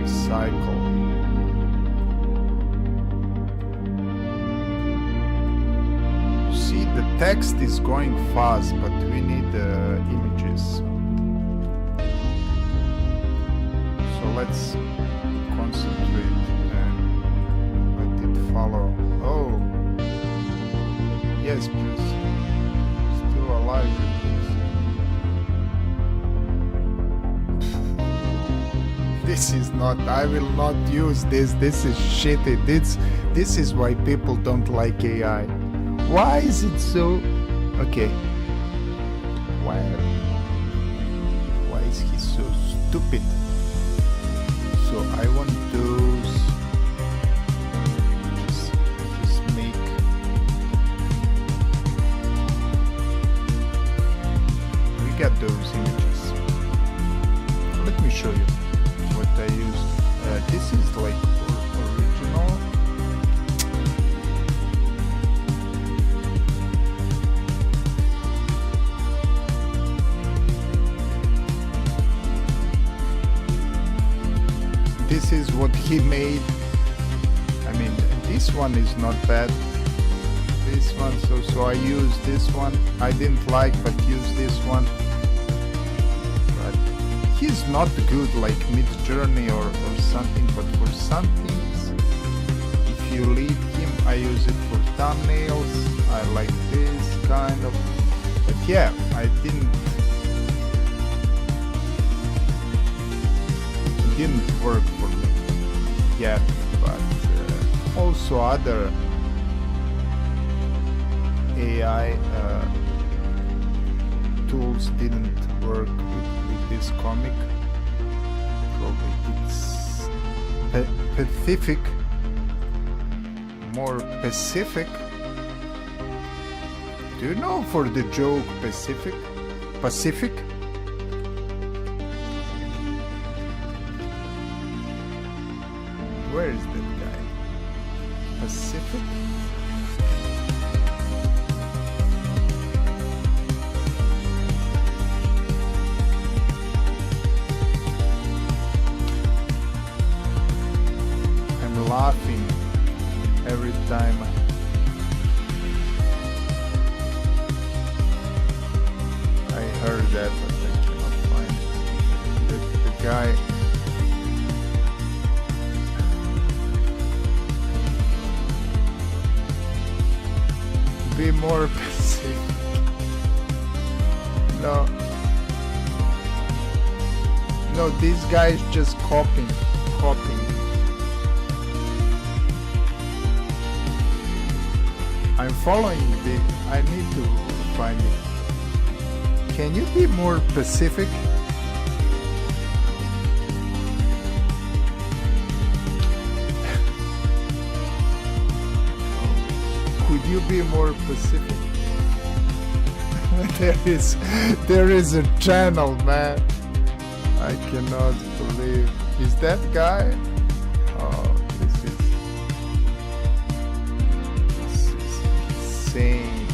Recycle. See, the text is going fast, but we need images. So let's concentrate and let it follow. Oh, yes, please. Still alive with this. This is not. I will not use this. This is shitty. This is why people don't like AI. Why is it so? Okay. Why is he so stupid? So I want those. Just make. We got those images. Let me show you what I used. This is like original. This is what he made. I mean, this one is not bad. This one, so I used this one. I didn't like, but use this one. But he's not good like Mid-Journey or something. But for some things, if you lead him, I use it for thumbnails. I like this kind of. But yeah, I didn't. Didn't work for me yet, but also other AI tools didn't work with this comic. Probably it's Pacific, more Pacific. Do you know for the joke Pacific? Where is that guy? Pacific? I'm laughing every time. I heard that, but I cannot find it. The guy. Be more Pacific. No, this guy is just copying. I'm following the. I need to find it. Can you be more Pacific? Could you be more Pacific? there is a channel, man. I cannot believe. Is that guy? Oh, this is insane.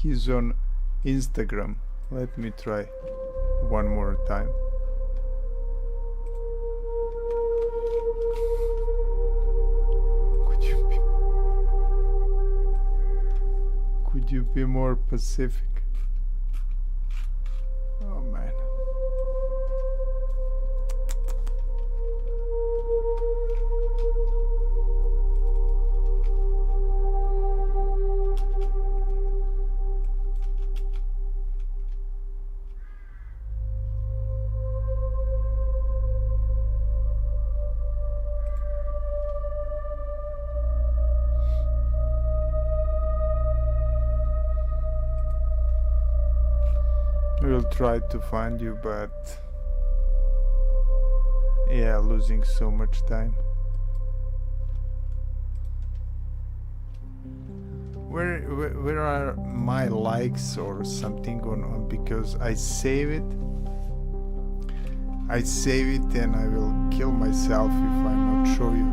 He's on Instagram. Let me try one more time. Could you be more Pacific? Oh man. We'll try to find you, but yeah, losing so much time. Where are my likes or something on because I save it and I will kill myself if I not show you.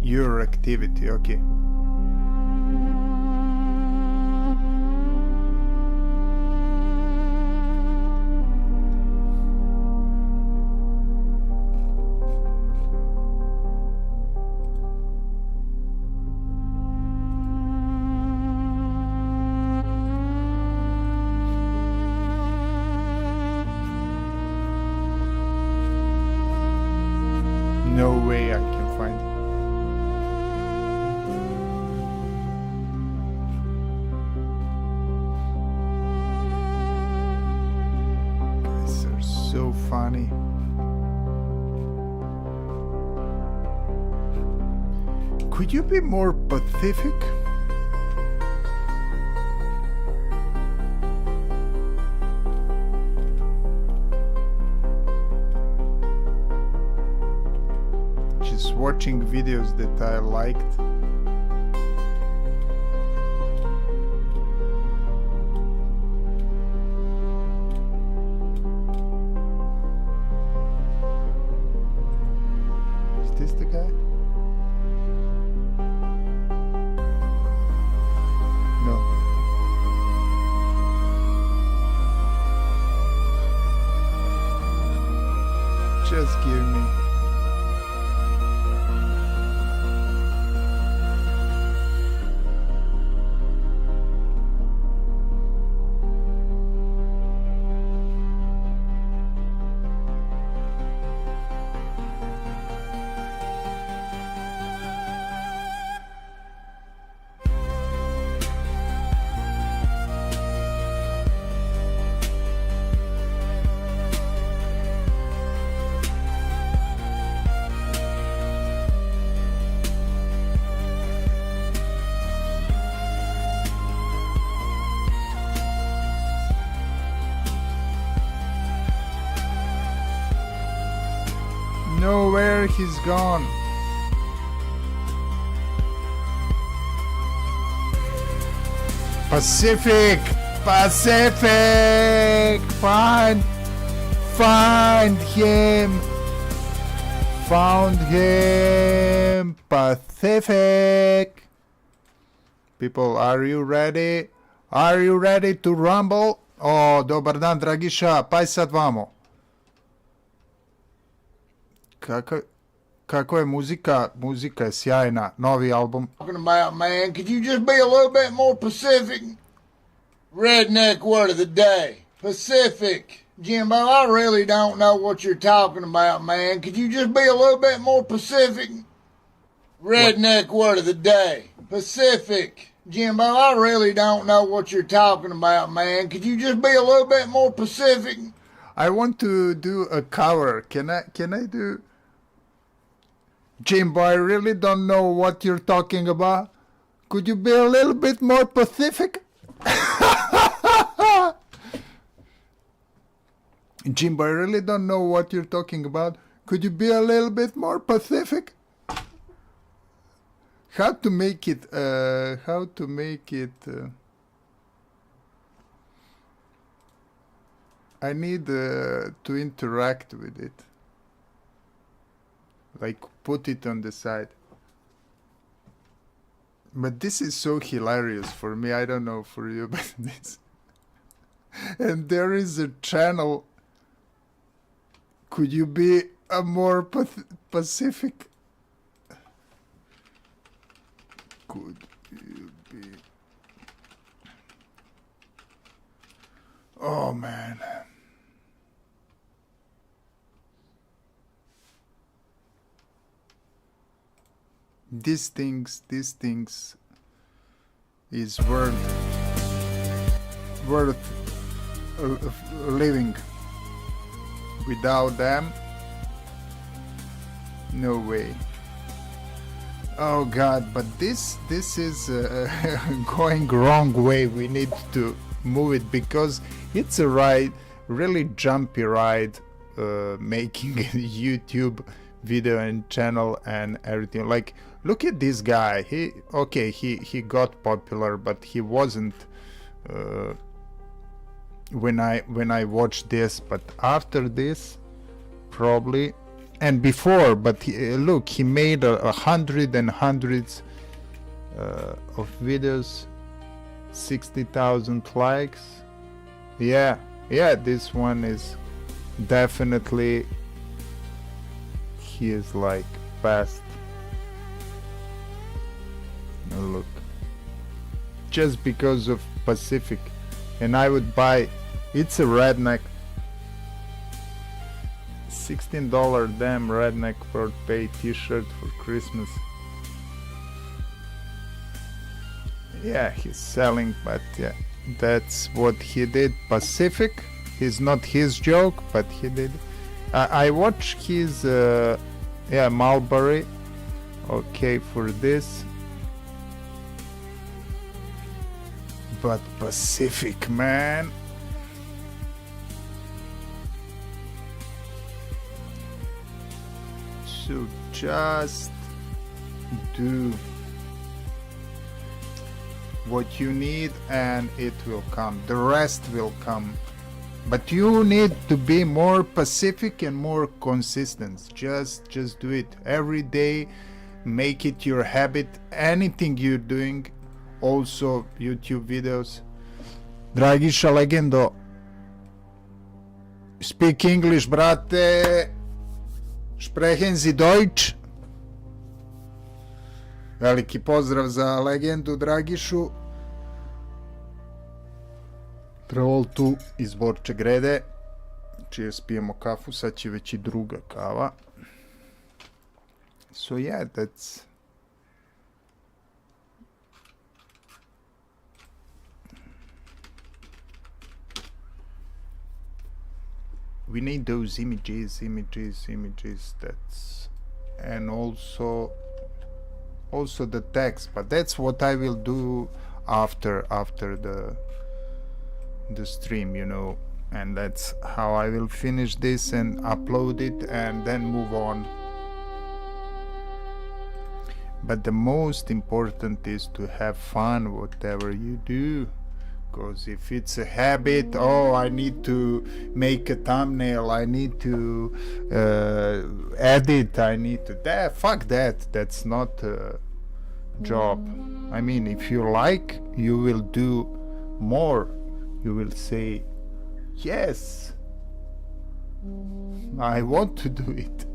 Your activity, okay. No way I can find it. Guys are so funny. Could you be more pacific? Just watching videos that I liked. Is this the guy? No. Just give me. Nowhere, he's gone. Pacific! Pacific! Find him! Found him! Pacific! People, are you ready? Are you ready to rumble? O, dobar dan, Dragiša, pa sad vamo. Kako je muzika? Muzika je sjajna. Novi album. Talking about, man, could you just be a little bit more Pacific? Redneck word of the day. Pacific. Jimbo, I really don't know what you're talking about, man. Could you just be a little bit more Pacific? Redneck word of the day. Pacific. Jimbo, I really don't know what you're talking about, man. Could you just be a little bit more Pacific? I want to do a cover. Can I do? Jimbo, I really don't know what you're talking about. Could you be a little bit more Pacific? Jimbo, I really don't know what you're talking about. Could you be a little bit more Pacific? How to make it, I need to interact with it. Like put it on the side. But this is so hilarious for me. I don't know for you, but this. And there is a channel. Could you be a more Pacific? Could you be? Oh man. These things is worth living. Without them, no way. Oh God, but this is going wrong way. We need to move it because it's a ride, really jumpy ride, making a YouTube video and channel and everything. Like, look at this guy. He got popular, but he wasn't when I watched this. But after this, probably, and before, but look, he made hundreds of videos, 60,000 likes. Yeah, this one is definitely, he is like best. Look, just because of Pacific. And I would buy, it's a redneck, $16 damn redneck for pay t-shirt for Christmas. Yeah, he's selling, but yeah, that's what he did. Pacific is not his joke, but he did. I watch his Mulberry. Okay, for this. But Pacific, man. So just do what you need and it will come. The rest will come. But you need to be more Pacific and more consistent. Just do it every day. Make it your habit. Anything you're doing. Also YouTube videos. Dragiša Legendo. Speak English, brate. Sprechen Sie Deutsch. Veliki pozdrav za Legendu Dragišu. Travoltu iz Borče Grede. Čije spijemo kafu, sad će već i druga kava. So yeah, that's... We need those images, that's... And also the text, but that's what I will do after the stream, you know, and that's how I will finish this and upload it and then move on. But the most important is to have fun whatever you do, because if it's a habit, oh, I need to make a thumbnail, I need to edit, I need to fuck that, that's not a job. I mean, if you like, you will do more. You will say, yes, I want to do it.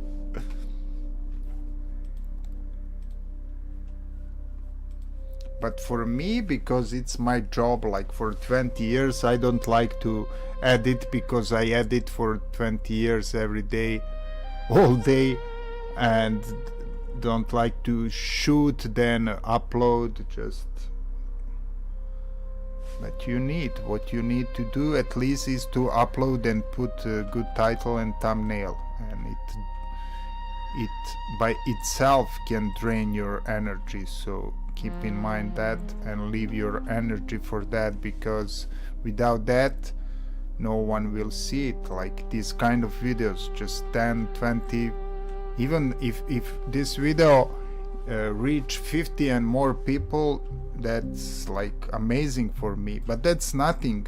But for me, because it's my job, like for 20 years, I don't like to edit, because I edit for 20 years every day, all day, and don't like to shoot, then upload, just... But you need, what you need to do at least is to upload and put a good title and thumbnail, and it by itself can drain your energy, so keep in mind that and leave your energy for that, because without that no one will see it. Like these kind of videos, just 10, 20, even if this video reach 50 and more people, that's like amazing for me, but that's nothing.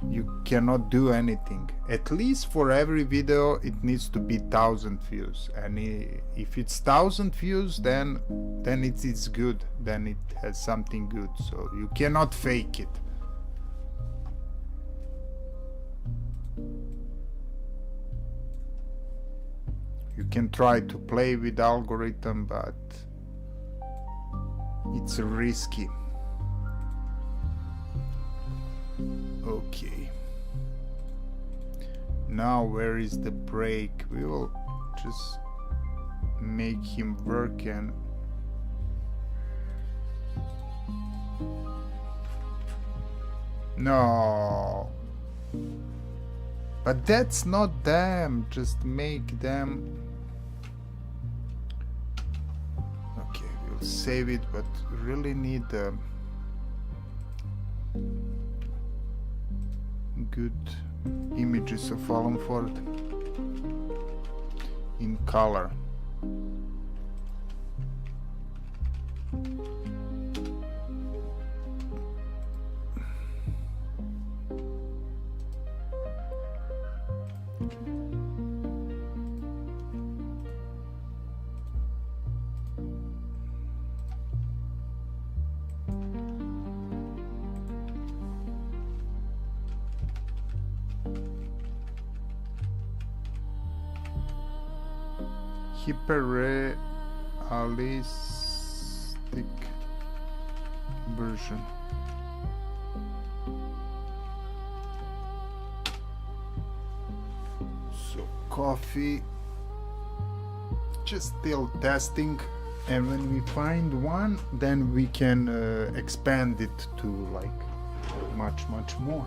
you cannot do anything. At least for every video it needs to be 1,000 views, and if it's 1,000 views, then it is good, then it has something good, so you cannot fake it. You can try to play with algorithm, but it's risky. Okay. Now where is the break? We will just make him work and no. But that's not them. Just make them. Okay, we'll save it, but really need good images of Allenford in color. Hyper-realistic version. So coffee, just still testing, and when we find one, then we can expand it to like much more.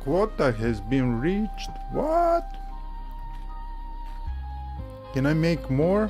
Quota has been reached. What? Can I make more?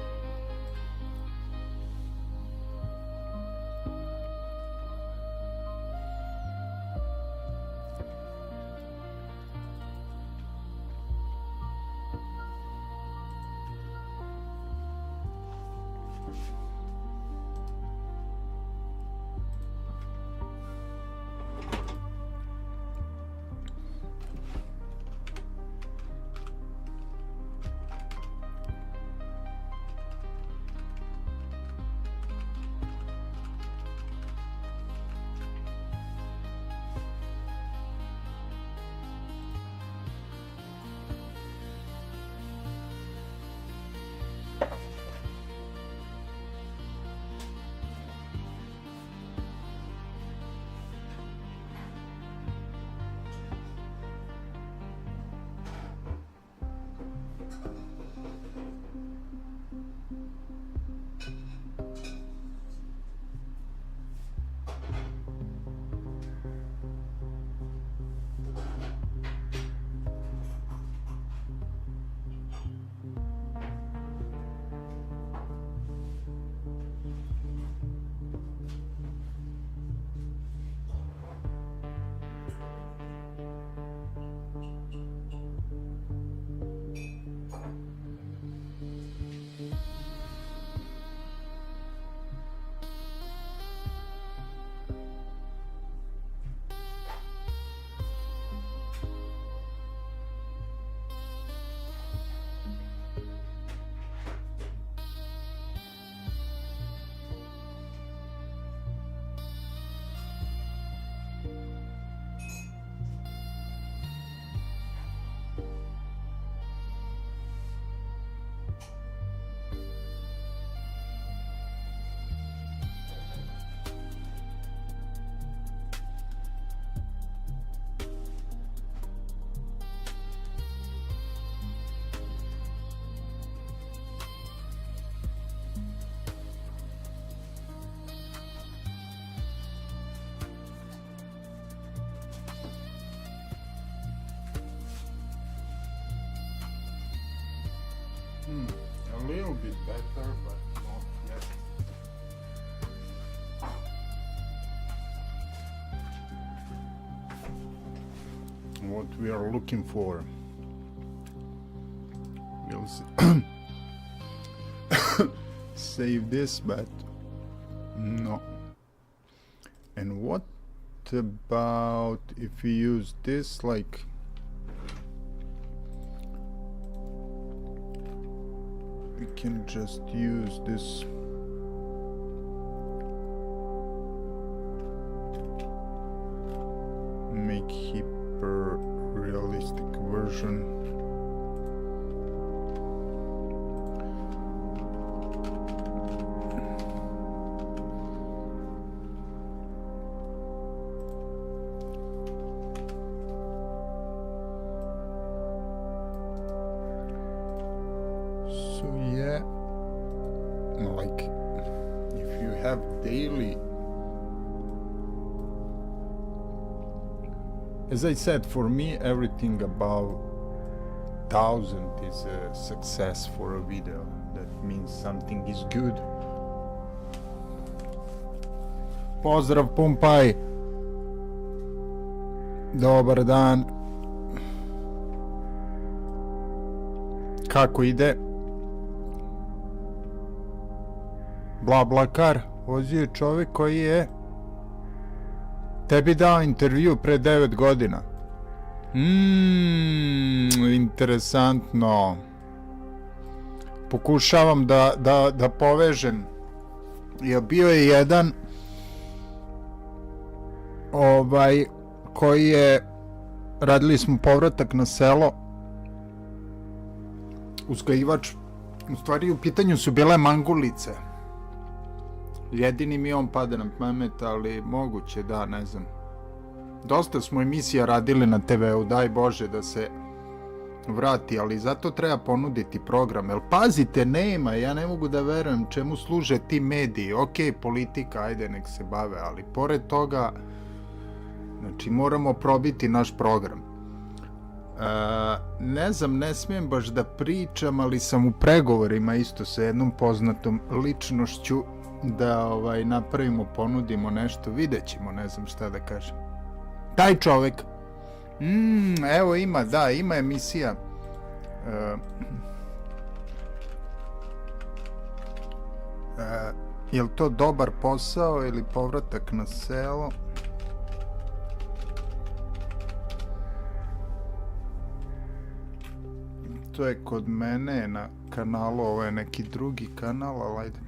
bit better, but not yet. What we are looking for. We'll save this, but no. And what about if we use this, like we can just use this make hyper realistic version. So yeah, like if you have daily, as I said, for me everything above 1,000 is a success for a video. That means something is good. Pozdrav Pumpaj, dobar dan, kako ide? Blablakar, vozio je čovjek koji je tebi dao intervju pre 9 godina. Interesantno. Pokušavam da povežem. Ja bio je jedan koji je, radili smo povratak na selo, uzgajivač, u stvari u pitanju su bile mangulice. Jedini mi on pada na pamet, ali moguće da, ne znam. Dosta smo emisija radili na TV-u, daj Bože da se vrati, ali zato treba ponuditi program. Jer pazite, nema, ja ne mogu da verujem čemu služe ti mediji. Ok, politika, ajde nek se bave, ali pored toga, znači moramo probiti naš program. Ne znam, ne smijem baš da pričam, ali sam u pregovorima isto sa jednom poznatom ličnošću da napravimo, ponudimo nešto, vidjet ćemo, ne znam šta da kažem. Taj čovek, evo ima, da, ima emisija. Je li to dobar posao ili povratak na selo? To je kod mene na kanalu, ovo je neki drugi kanal, ali ajde.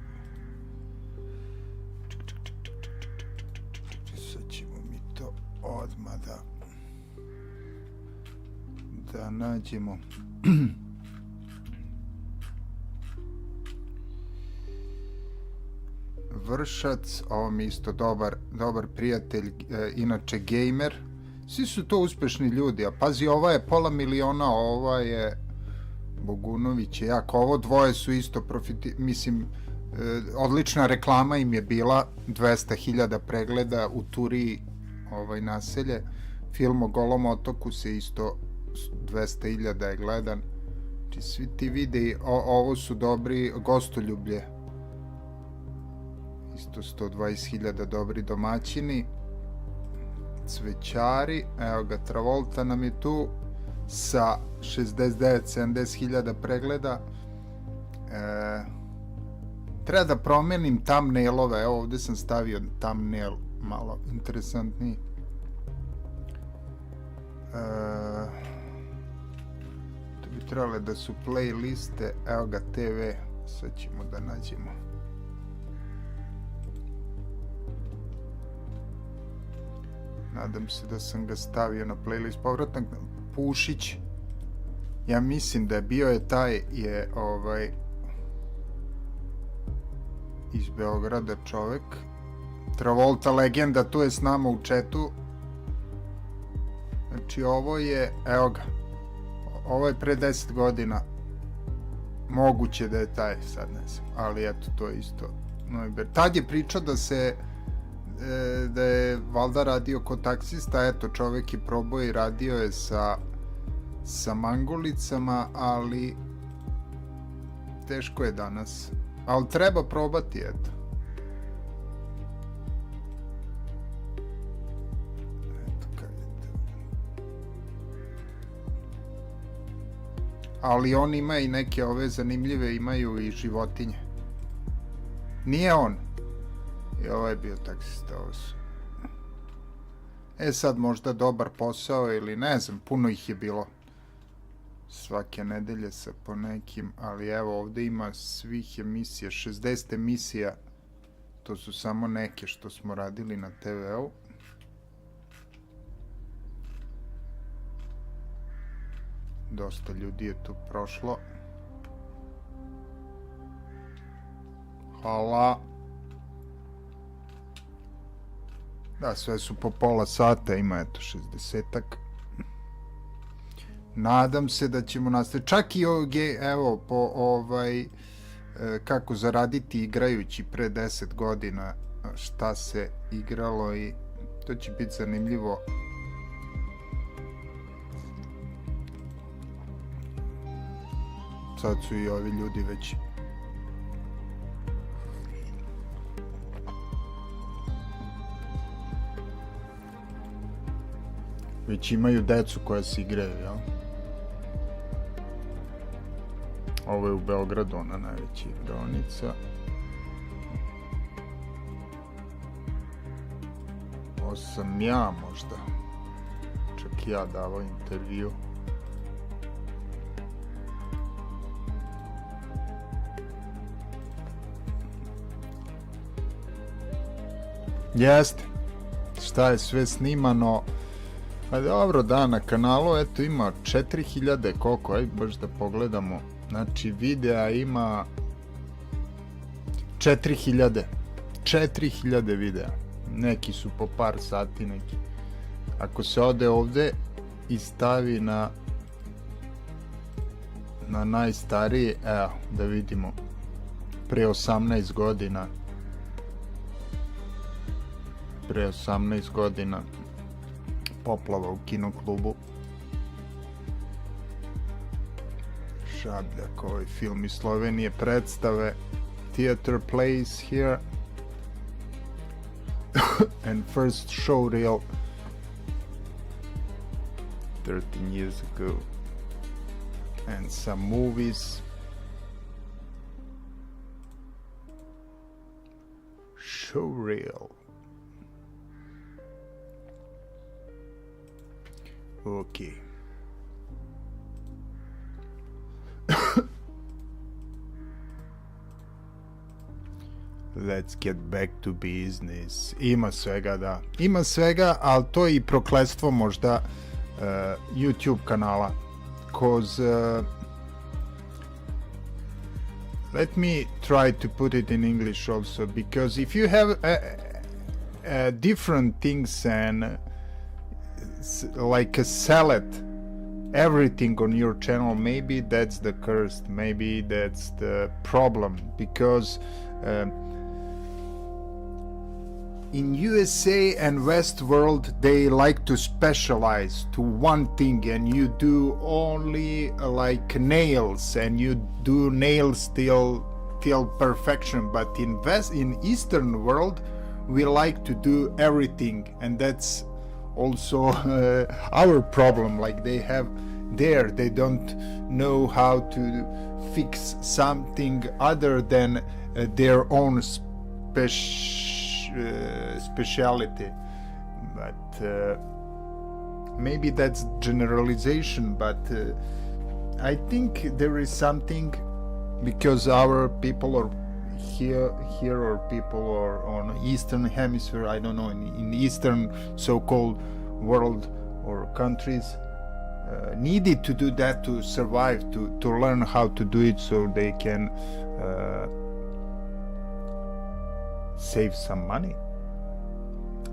Sad ćemo mi to odmah da nađemo. Vršac, ovo mi isto dobar prijatelj, inače gamer. Svi su to uspešni ljudi, a pazi, ova je pola miliona, ova je Bogunović je jako, ovo dvoje su isto mislim, odlična reklama im je bila, 200.000 pregleda u Turiji, naselje, film o Golom otoku se isto 200.000 je gledan, znači svi ti videi, ovo su dobri, Gostoljublje, isto 120.000 dobri domaćini, Cvećari, evo ga, Travolta nam je tu, sa 69-70.000 pregleda. Treba da promenim thumbnailove, evo ovdje sam stavio thumbnail malo interesantniji. To bi trebale da su playliste, evo ga TV, sad ćemo da nađemo. Nadam se da sam ga stavio na playlist. Povratak Pušić, ja mislim da je bio je taj iz Beograda čovek. Travolta legenda, tu je s nama u chatu. Znači ovo je, evo ga, ovo je pre 10 godina, moguće da je taj, sad ne znam, ali eto, to je isto. Tad je pričao da je valjda radio kod taksista, eto, čovek je probao i radio je sa mangulicama, ali teško je danas. Ali treba probati, eto. Ali on ima i neke ove zanimljive, imaju i životinje. Nije on. I ovo je bio taksista, ovo su. Sad možda dobar posao ili ne znam, puno ih je bilo. Svake nedelje sa po nekim, ali evo ovde ima svih emisija, 60 emisija. To su samo neke što smo radili na TV-u. Dosta ljudi je tu prošlo. Hvala. Da, sve su po pola sata, ima eto 60-ak. Nadam se da ćemo nastaviti. Čak i evo, po kako zaraditi igrajući pre 10 godina, šta se igralo i to će biti zanimljivo. Sad su i ovi ljudi već imaju decu koja se igraju, jel? Ovo je u Beogradu, ona najveća igraonica. Ovo sam ja možda, čak i ja davao intervju. Jeste, šta je sve snimano. Pa dobro, da, na kanalu eto ima 4000, koliko, aj baš da pogledamo. Znači videa ima 4000 videa. Neki su po par sati, neki. Ako se ode ovde i stavi na najstariji, evo, da vidimo, pre 18 godina. Pre 18 godina poplava u kinoklubu. Šabljak, ovaj film iz Slovenije, predstave theater plays here and first show reel 13 years ago and some movies. Show reel. Okay. Let's get back to business. Ima svega, da. Ima svega, ali to je i prokletstvo možda YouTube kanala. Cause let me try to put it in English also, because if you have different things and like a salad, everything on your channel, maybe that's the curse, maybe that's the problem, because in USA and West world they like to specialize to one thing, and you do only like nails, and you do nails till perfection. But in Eastern world we like to do everything, and that's also our problem. Like they have there, they don't know how to fix something other than their own speciality. But maybe that's generalization, but I think there is something, because our people are here or people are on Eastern Hemisphere, I don't know, in Eastern so-called world or countries, needed to do that to survive, to learn how to do it, so they can save some money.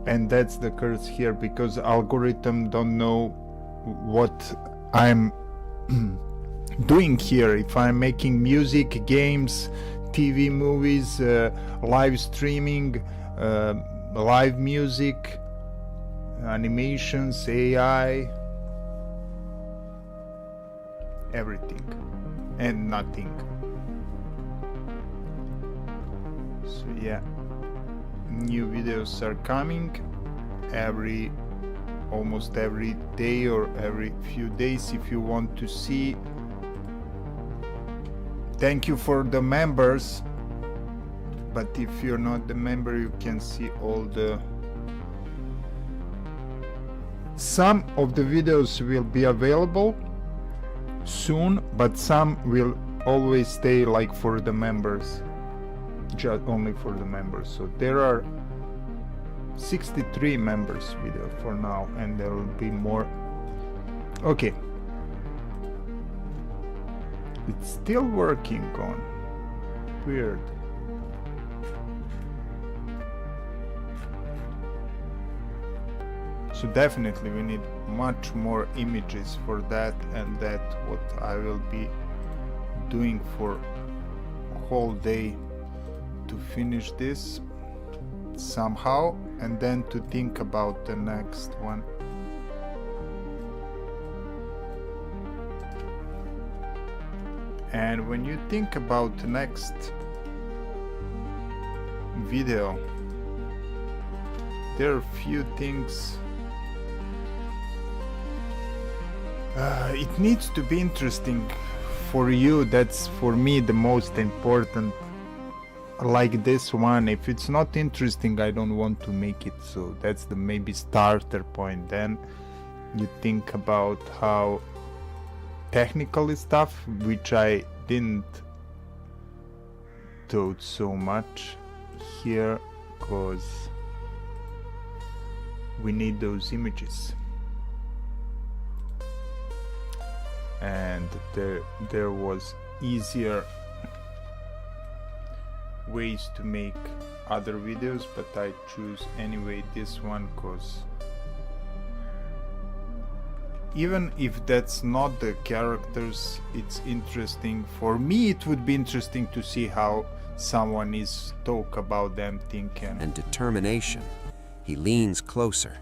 And that's the curse here, because algorithm don't know what I'm doing here. If I'm making music, games, TV, movies, live streaming, live music, animations, AI, everything and nothing. So yeah, new videos are coming almost every day or every few days if you want to see. Thank you for the members, but if you're not the member, you can see all the some of the videos will be available soon, but some will always stay like for the members, just only for the members. So there are 63 members video for now, and there will be more. Okay, it's still working on. Weird. So definitely we need much more images for that, and that what I will be doing for a whole day to finish this somehow, and then to think about the next one. And when you think about the next video, there are few things. It needs to be interesting for you. That's for me the most important. Like this one, if it's not interesting, I don't want to make it. So that's the maybe starter point. Then you think about how technical stuff, which I didn't thought so much here, because we need those images. And there was easier ways to make other videos, but I choose anyway this one, because even if that's not the characters, it's interesting. For me it would be interesting to see how someone is talk about them, thinking. And determination. He leans closer.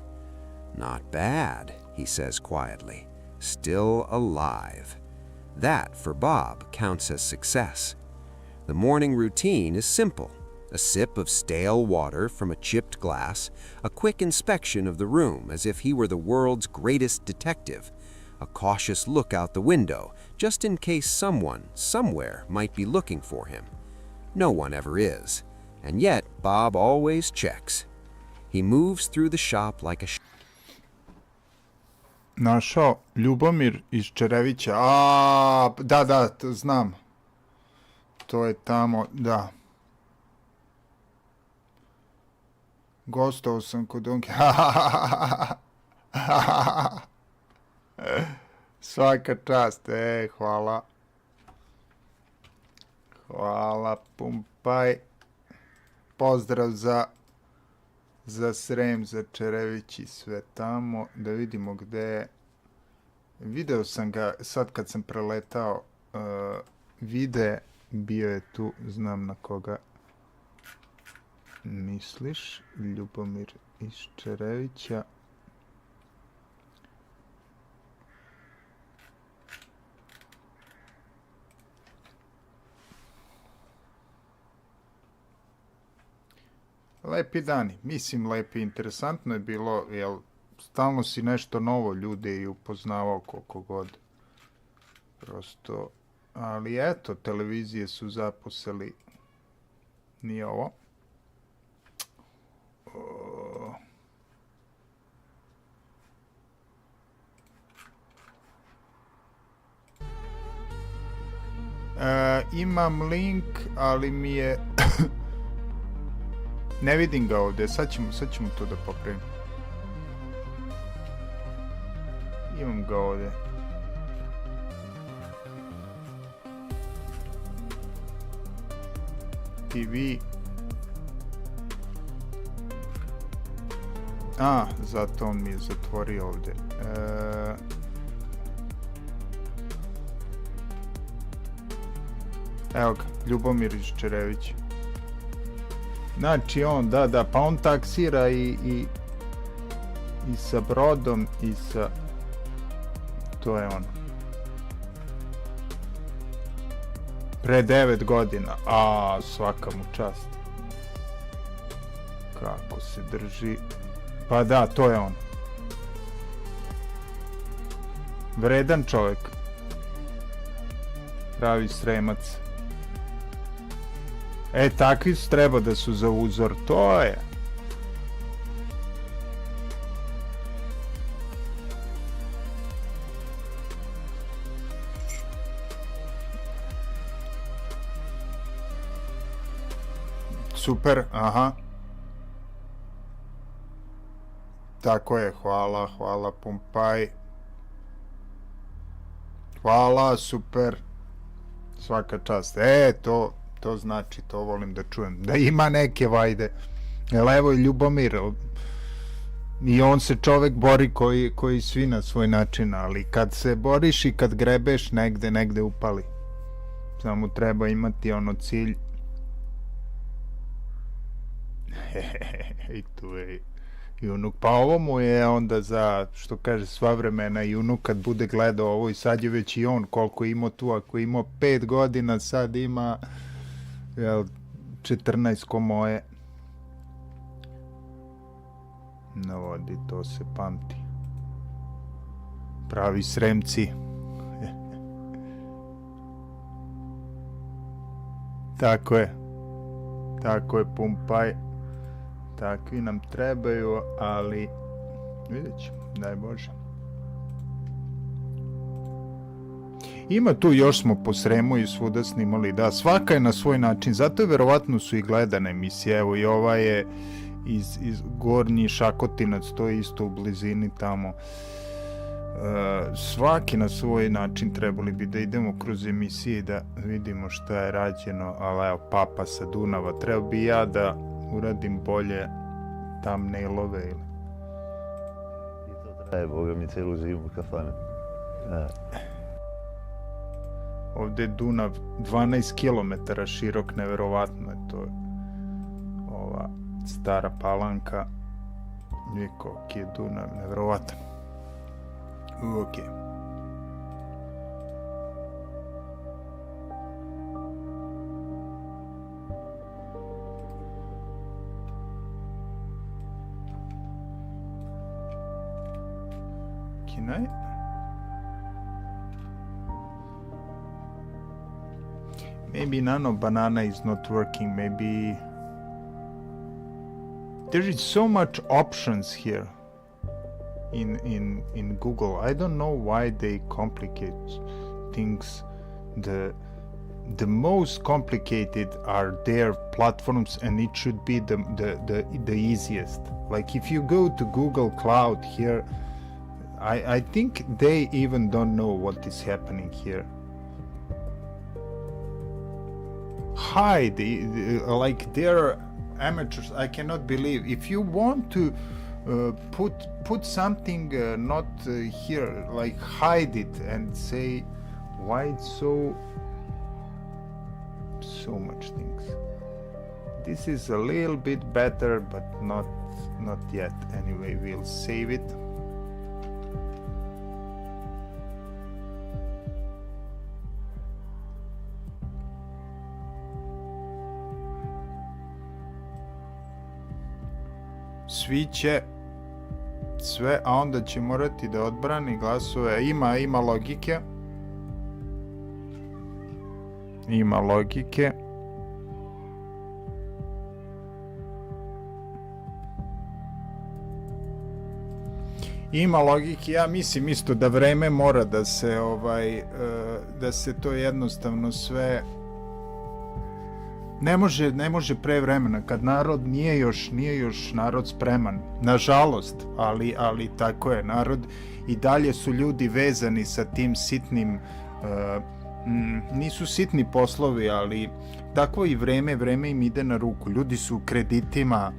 Not bad, he says quietly. Still alive. That, for Bob, counts as success. The morning routine is simple. A sip of stale water from a chipped glass, a quick inspection of the room as if he were the world's greatest detective, a cautious look out the window just in case someone, somewhere, might be looking for him. No one ever is, and yet Bob always checks. He moves through the shop like a Našao Ljubomir iz Čerevića. A, da, to znam. To je tamo, da. Gostao sam kod Donke. Svaka čast, hvala. Hvala, pumpaj. Pozdrav za Srem, za Čerević i sve tamo. Da vidimo gde je. Video sam ga sad kad sam preletao vide, bio je tu, znam na koga misliš. Ljubomir iz Čerevića. Lepi dani, mislim lepi, interesantno je bilo, jer stalno si nešto novo ljude i upoznavao koliko god. Prosto, ali eto, televizije su zaposeli, nije ovo. Imam link, ali mi je... Ne vidim ga ovdje, sad ćemo to da popravim. Imam ga ovdje. TV. A, zato on mi je zatvorio ovdje. Evo ga, Ljubomir iz Čerevića. Znači on, da, pa on taksira i sa brodom i sa... To je on. Pre 9 godina. A, svaka mu čast. Kako se drži? Pa da, to je on. Vredan čovjek. Pravi Sremac. Takvi treba da su za uzor, to je. Super, aha. Tako je, hvala Pumpaj. Hvala, super. Svaka čast. To znači, to volim da čujem. Da ima neke vajde. Evo i Ljubomir. I on se čovek bori koji svi na svoj način, ali kad se boriš i kad grebeš negde upali. Samo treba imati ono cilj. I tu je i unuk. Pa ovo mu je onda za, što kaže, sva vremena i unuk kad bude gledao ovo i sad je već i on koliko imao tu, ako imao 5 godina, sad ima 14 ko moje. Navodi, to se pamti. Pravi Sremci. Tako je. Tako je, Pumpaj. Takvi nam trebaju, ali vidjet ćemo, daj Bože. Ima tu, još smo po Sremu i svuda snimali, da, svaka je na svoj način, zato je verovatno su i gledane emisije, evo i ova je iz Gornji Šakotinac, to je isto u blizini tamo. Svaki na svoj način trebali bi da idemo kroz emisije da vidimo šta je rađeno, ali evo, Papa sa Dunava, treba bi ja da uradim bolje thumbnailove ili... I to traje, boga mi, celu zimu kafane. Ovde je Dunav 12 km širok, neverovatno je to. Ova Stara Palanka, koliki je Dunav, neverovatan. Ok. Can I? Maybe Nano Banana is not working. Maybe there is so much options here in Google. I don't know why they complicate things. The most complicated are their platforms, and it should be the easiest. Like if you go to Google Cloud here, I think they even don't know what is happening here. Hi, like they're amateurs. I cannot believe. If you want to put something not here, like hide it and say why it's so much things. This is a little bit better, but not yet. Anyway, we'll save it. Svi će sve, a onda će morati da odbrani glasove. Ima logike. Ima logike. Ima logike. Ja mislim isto da vreme mora da se da se to jednostavno sve ne može pre vremena, kad narod nije još narod spreman, nažalost, ali tako je, narod i dalje su ljudi vezani sa tim sitnim, nisu sitni poslovi, ali tako i vreme im ide na ruku, ljudi su u kreditima,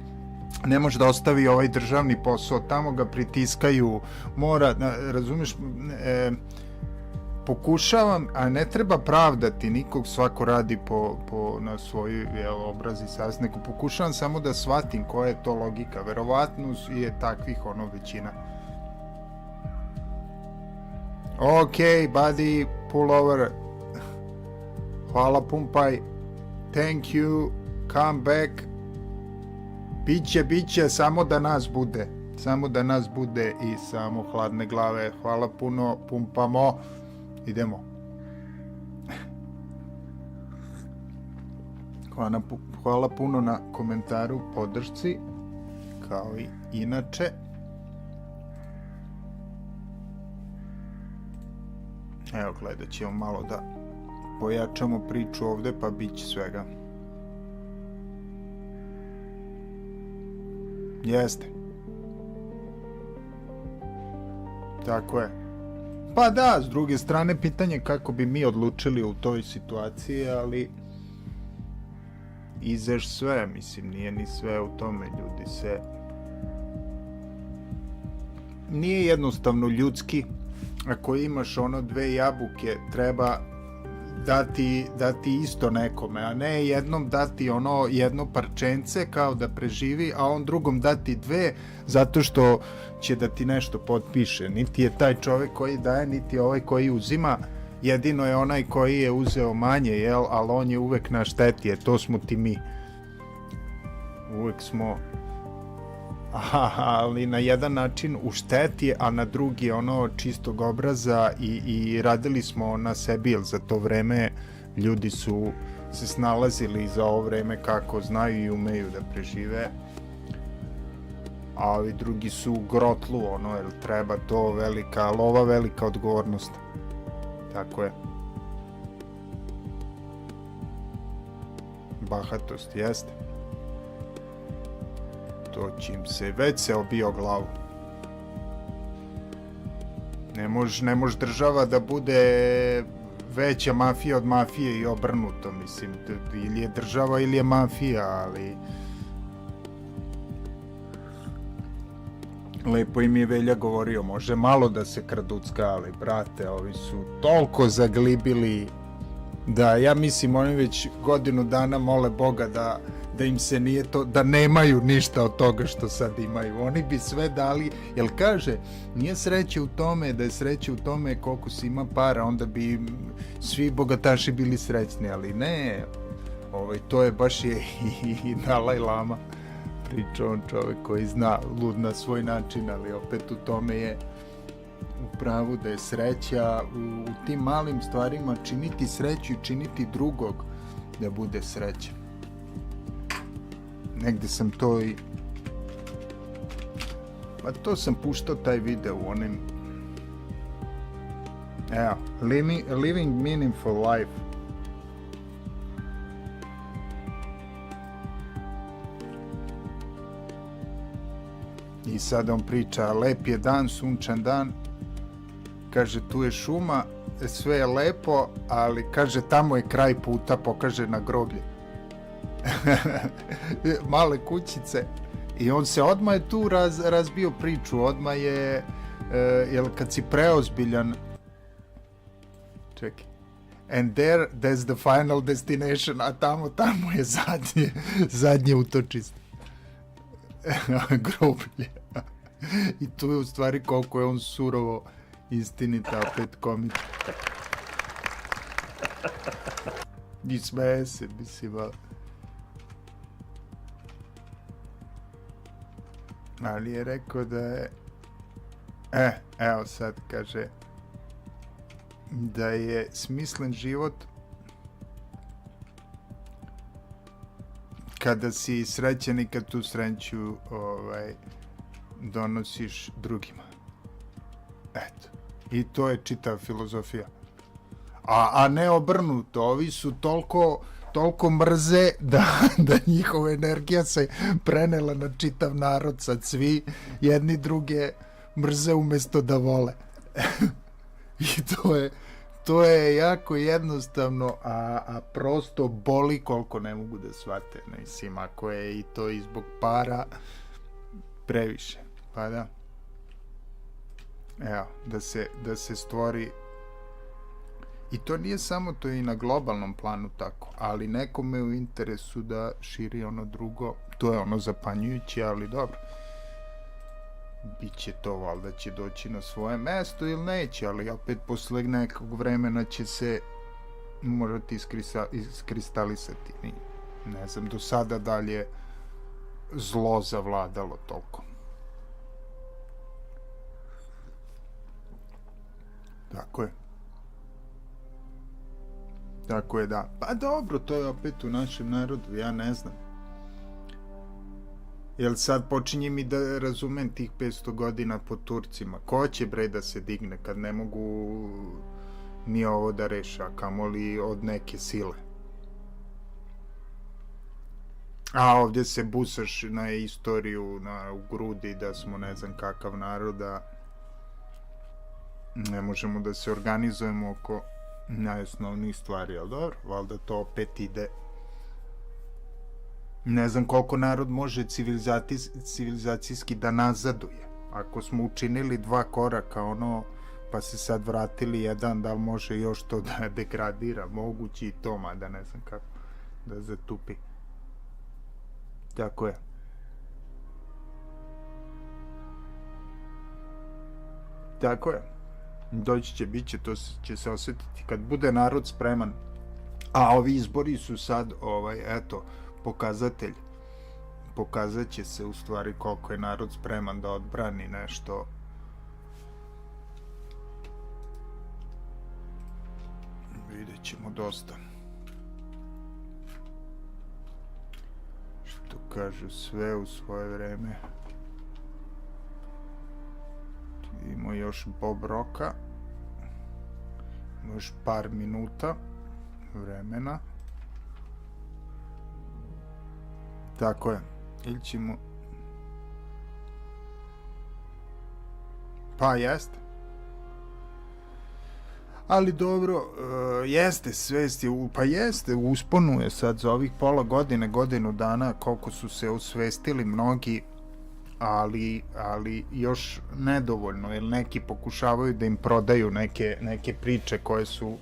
ne može da ostavi ovaj državni posao, tamo ga pritiskaju, mora, razumeš, pokušavam, a ne treba pravdati nikog, svako radi na svoj obraz i savjest, nego pokušavam samo da shvatim koja je to logika. Verovatno je takvih većina. Ok, buddy, pull over. Hvala, Pumpaj. Thank you, come back. Biće, samo da nas bude. Samo da nas bude i samo hladne glave. Hvala puno, pumpamo. Idemo. Hvala puno na komentaru, podršci, kao i inače. Evo, gledat ćemo malo da pojačamo priču ovde, pa bit će svega. Jeste. Tako je. Pa da, s druge strane, pitanje kako bi mi odlučili u toj situaciji, ali izeš sve, mislim, nije ni sve u tome, ljudi se... Nije jednostavno ljudski, ako imaš ono 2 jabuke, treba dati isto nekome, a ne jednom dati ono jedno parčence kao da preživi, a on drugom dati 2 zato što će da ti nešto potpiše. Niti je taj čovek koji daje, niti ovaj koji uzima, jedino je onaj koji je uzeo manje, jel, ali on je uvek na šteti, to smo ti mi. Uvek smo, ali na jedan način u šteti, a na drugi ono čistog obraza i radili smo na sebi, jer za to vreme ljudi su se snalazili za ovo vreme kako znaju i umeju da prežive, a ovi drugi su u grotlu, ono, jer treba to velika lova, velika odgovornost. Tako je. Bahatost, jeste. To će im se, već se obio glavu. Ne može država da bude veća mafija od mafije i obrnuto, mislim, ili je država ili je mafija, ali lepo im je Velja govorio, može malo da se kraducka, ali brate, ovi su toliko zaglibili da ja mislim oni već godinu dana mole Boga da im se nije to, da nemaju ništa od toga što sad imaju. Oni bi sve dali, jer kaže, nije sreće u tome, da je sreće u tome koliko si ima para, onda bi svi bogataši bili srećni, ali ne, to je baš i Dalaj Lama priča, on čovek koji zna, lud na svoj način, ali opet u tome je u pravu da je sreća u tim malim stvarima, činiti sreću i činiti drugog da bude srećan. Negde sam to i... Pa to sam puštao taj video u onim... Evo, living meaningful life. I sad on priča, lep je dan, sunčan dan, kaže tu je šuma, sve je lepo, ali kaže tamo je kraj puta, pokaže na groblje. Male kućice. I on se odmah je tu razbio priču, odmah je, jel kad si preozbiljan, čekaj, and there's the final destination, a tamo je zadnje utočište. Groblje. I tu je u stvari koliko je on surovo istinita, opet komična. I smeje se, mislim, ali je rekao da je evo sad kaže da je smislen život kada si srećan i kad tu sreću donosiš drugima. Eto. I to je čitava filozofija. A ne obrnuto. Ovi su toliko mrze da njihova energija se prenela na čitav narod. Sad svi jedni druge mrze umjesto da vole. I to je jako jednostavno, a prosto boli koliko ne mogu da shvate. Mislim, ako je i to i zbog para, previše. Pa da. Evo, da se stvori. I to nije samo, to je i na globalnom planu tako, ali nekome u interesu da širi ono drugo, to je ono zapanjujuće, ali dobro. Biće to, valjda će doći na svoje mesto ili neće, ali opet posle nekog vremena će se morati iskristalisati. Ne znam do sada dalje zlo zavladalo toliko. Tako je. Tako je, da. Pa dobro, to je opet u našem narodu, ja ne znam. Jel sad počinje mi da razumem tih 500 godina po Turcima. Ko će bre da se digne kad ne mogu ni ovo da reša, a kamoli od neke sile? A ovdje se busaš na istoriju, u grudi da smo ne znam kakav narod, a ne možemo da se organizujemo oko najosnovnijih stvari, ali dobro, valjda to opet ide. Ne znam koliko narod može civilizacijski da nazaduje. Ako smo učinili 2 koraka, pa se sad vratili jedan, da li može još to da degradira? Moguće i to, mada ne znam kako da zatupi. Tako je. Tako je. Doći će, bit će, to će se osjetiti kad bude narod spreman. A ovi izbori su sad, eto, pokazatelj. Pokazat će se u stvari koliko je narod spreman da odbrani nešto. Vidjet ćemo dosta. Što kažu, sve u svoje vreme. Imamo još Bob Rocka. Imamo još par minuta vremena. Tako je. Ili ćemo... Pa jeste. Ali dobro, jeste, svest je, pa jeste, usponu je sad za ovih pola godine, godinu dana, koliko su se osvestili mnogi, ali još nedovoljno, jer neki pokušavaju da im prodaju neke priče koje su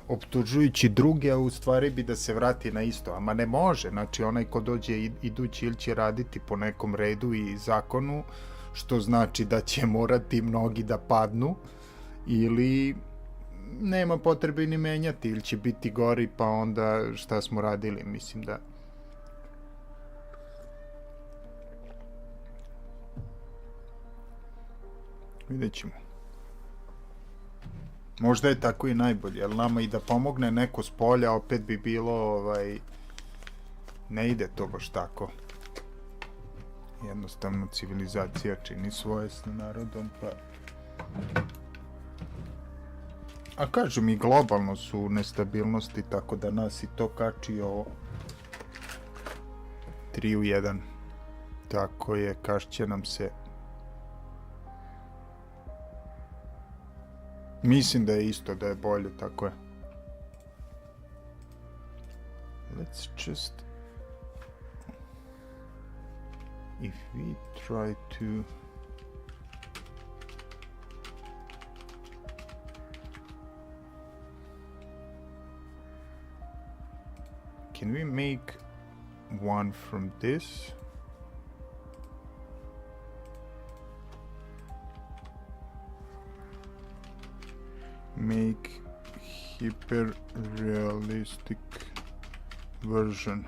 optužujući druge, a u stvari bi da se vrati na isto. Ama ne može, znači onaj ko dođe idući ili će raditi po nekom redu i zakonu, što znači da će morati mnogi da padnu, ili nema potrebe ni menjati, ili će biti gori, pa onda šta smo radili, mislim da... Vidjet ćemo. Možda je tako i najbolje, jer nama i da pomogne neko s polja, opet bi bilo, ne ide to baš tako. Jednostavno civilizacija čini svoje s narodom, pa... A kažem, i globalno su nestabilnosti, tako da nas i to kači ovo 3 u 1. Tako je, kašće nam se. Mislim da je isto, da je bolje, tako je. Let's just... If we try to... Can we make one from this? Make hyper realistic version.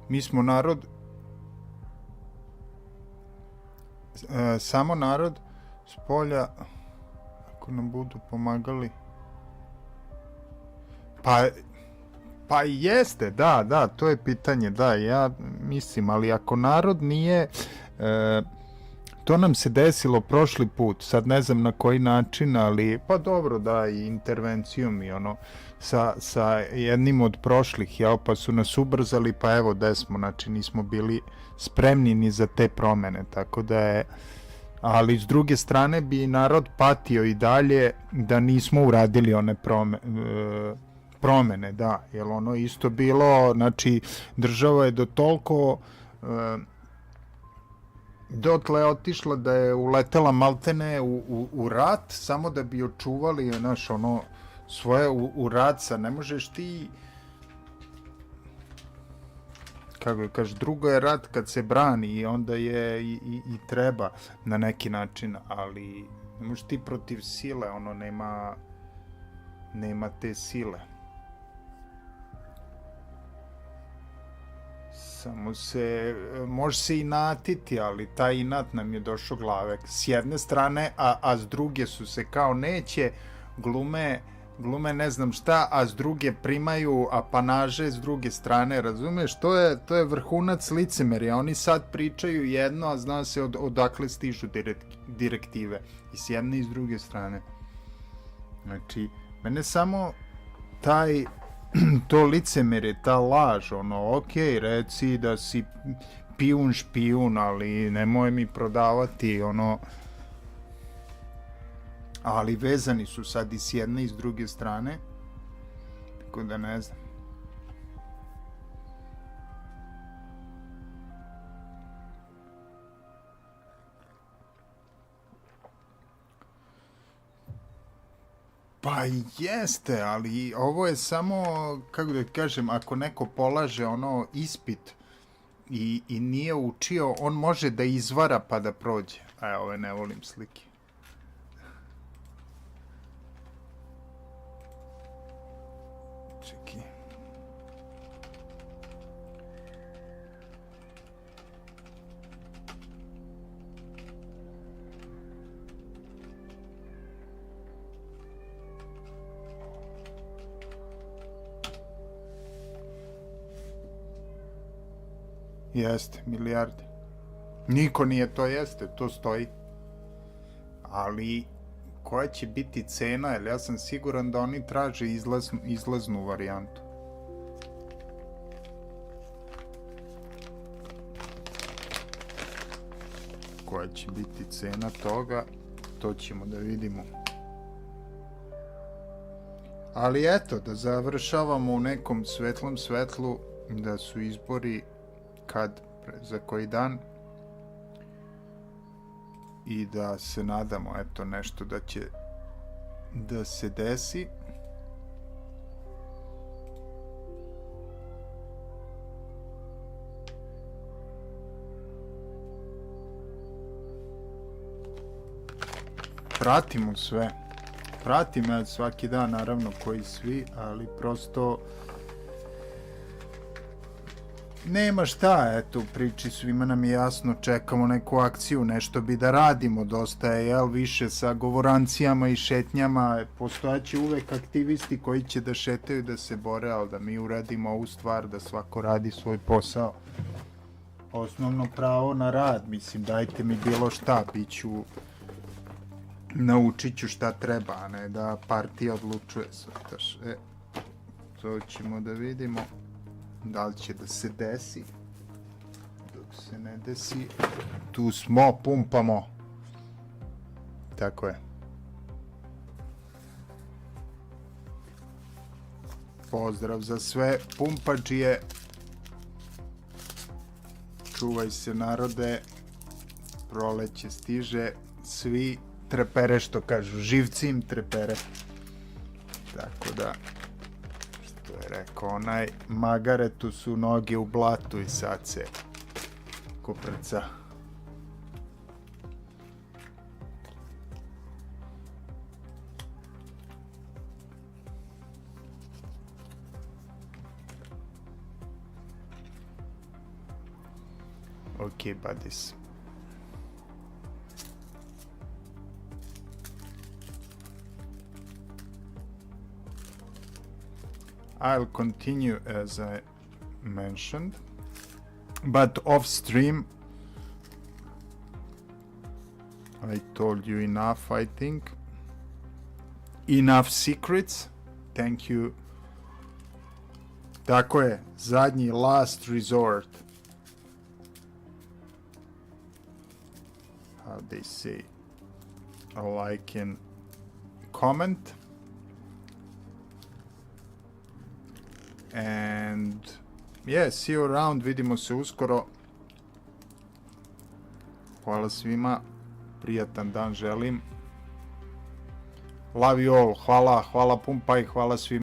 Mi smo narod, samo narod s polja, ako nam budu pomagali. Pa jeste, da, to je pitanje, da, ja mislim, ali ako narod nije, to nam se desilo prošli put, sad ne znam na koji način, ali pa dobro, da, i intervencijom i sa jednim od prošlih, pa su nas ubrzali, pa evo gde smo, znači nismo bili spremni ni za te promene, tako da je, ali s druge strane bi narod patio i dalje da nismo uradili one promene, da, jer isto bilo, znači država je do toliko dotle je otišla da je uletela maltene u rat, samo da bi očuvali svoje u rat, ne možeš ti, kako kažeš, drugo je rat kad se brani i onda je i treba na neki način, ali ne možeš ti protiv sile, nema te sile. samo se, može se inatiti, ali taj inat nam je došao glave s jedne strane, a s druge su se kao neće, glume ne znam šta, a s druge primaju apanaže s druge strane, razumeš? To je vrhunac licemerja. Oni sad pričaju jedno, a zna se odakle stižu direktive. I s jedne i s druge strane. Znači, mene samo to licemerje, ta laž, ono, okej, reci da si špijun, ali nemoj mi prodavati, ono, ali vezani su sad i s jedne i s druge strane, tako da ne znam. Pa jeste, ali ovo je samo, kako da kažem, ako neko polaže ono ispit i nije učio, on može da izvara pa da prođe. A ove ne volim slike. Čekaj. Jeste, milijarde. Niko nije to jeste, to stoji. Ali koja će biti cena, jer ja sam siguran da oni traže izlaznu varijantu. Koja će biti cena toga, to ćemo da vidimo. Ali eto, da završavamo u nekom svetlom svetlu, da su izbori za koji dan i da se nadamo, eto, nešto da će da se desi. Pratimo sve. Pratim ja svaki dan, naravno, koji svi, ali prosto nema šta, eto, u priči svima nam je jasno, čekamo neku akciju, nešto bi da radimo, dosta je, jel, više sa govorancijama i šetnjama, postojaće uvek aktivisti koji će da šetaju, da se bore, ali da mi uradimo ovu stvar, da svako radi svoj posao. Osnovno pravo na rad, mislim, dajte mi bilo šta, naučit ću šta treba, a ne da partija odlučuje sve. To ćemo da vidimo. Da li će da se desi? Dok se ne desi, tu smo, pumpamo. Tako je. Pozdrav za sve pumpađije. Čuvaj se, narode. Proleće stiže. Svi trepere, što kažu. Živci im trepere. Tako da, što je rekao onaj, Magaretu su noge u blatu i sad se koprca. Okay, buddies. I'll continue as I mentioned, but off stream I told you enough, I think. Enough secrets. Thank you. Tako je, zadnji, last resort. How they say, a like and comment. And yeah, see you around, vidimo se uskoro. Hvala svima, prijatan dan želim. Love you all, hvala Pumpaj, hvala svima.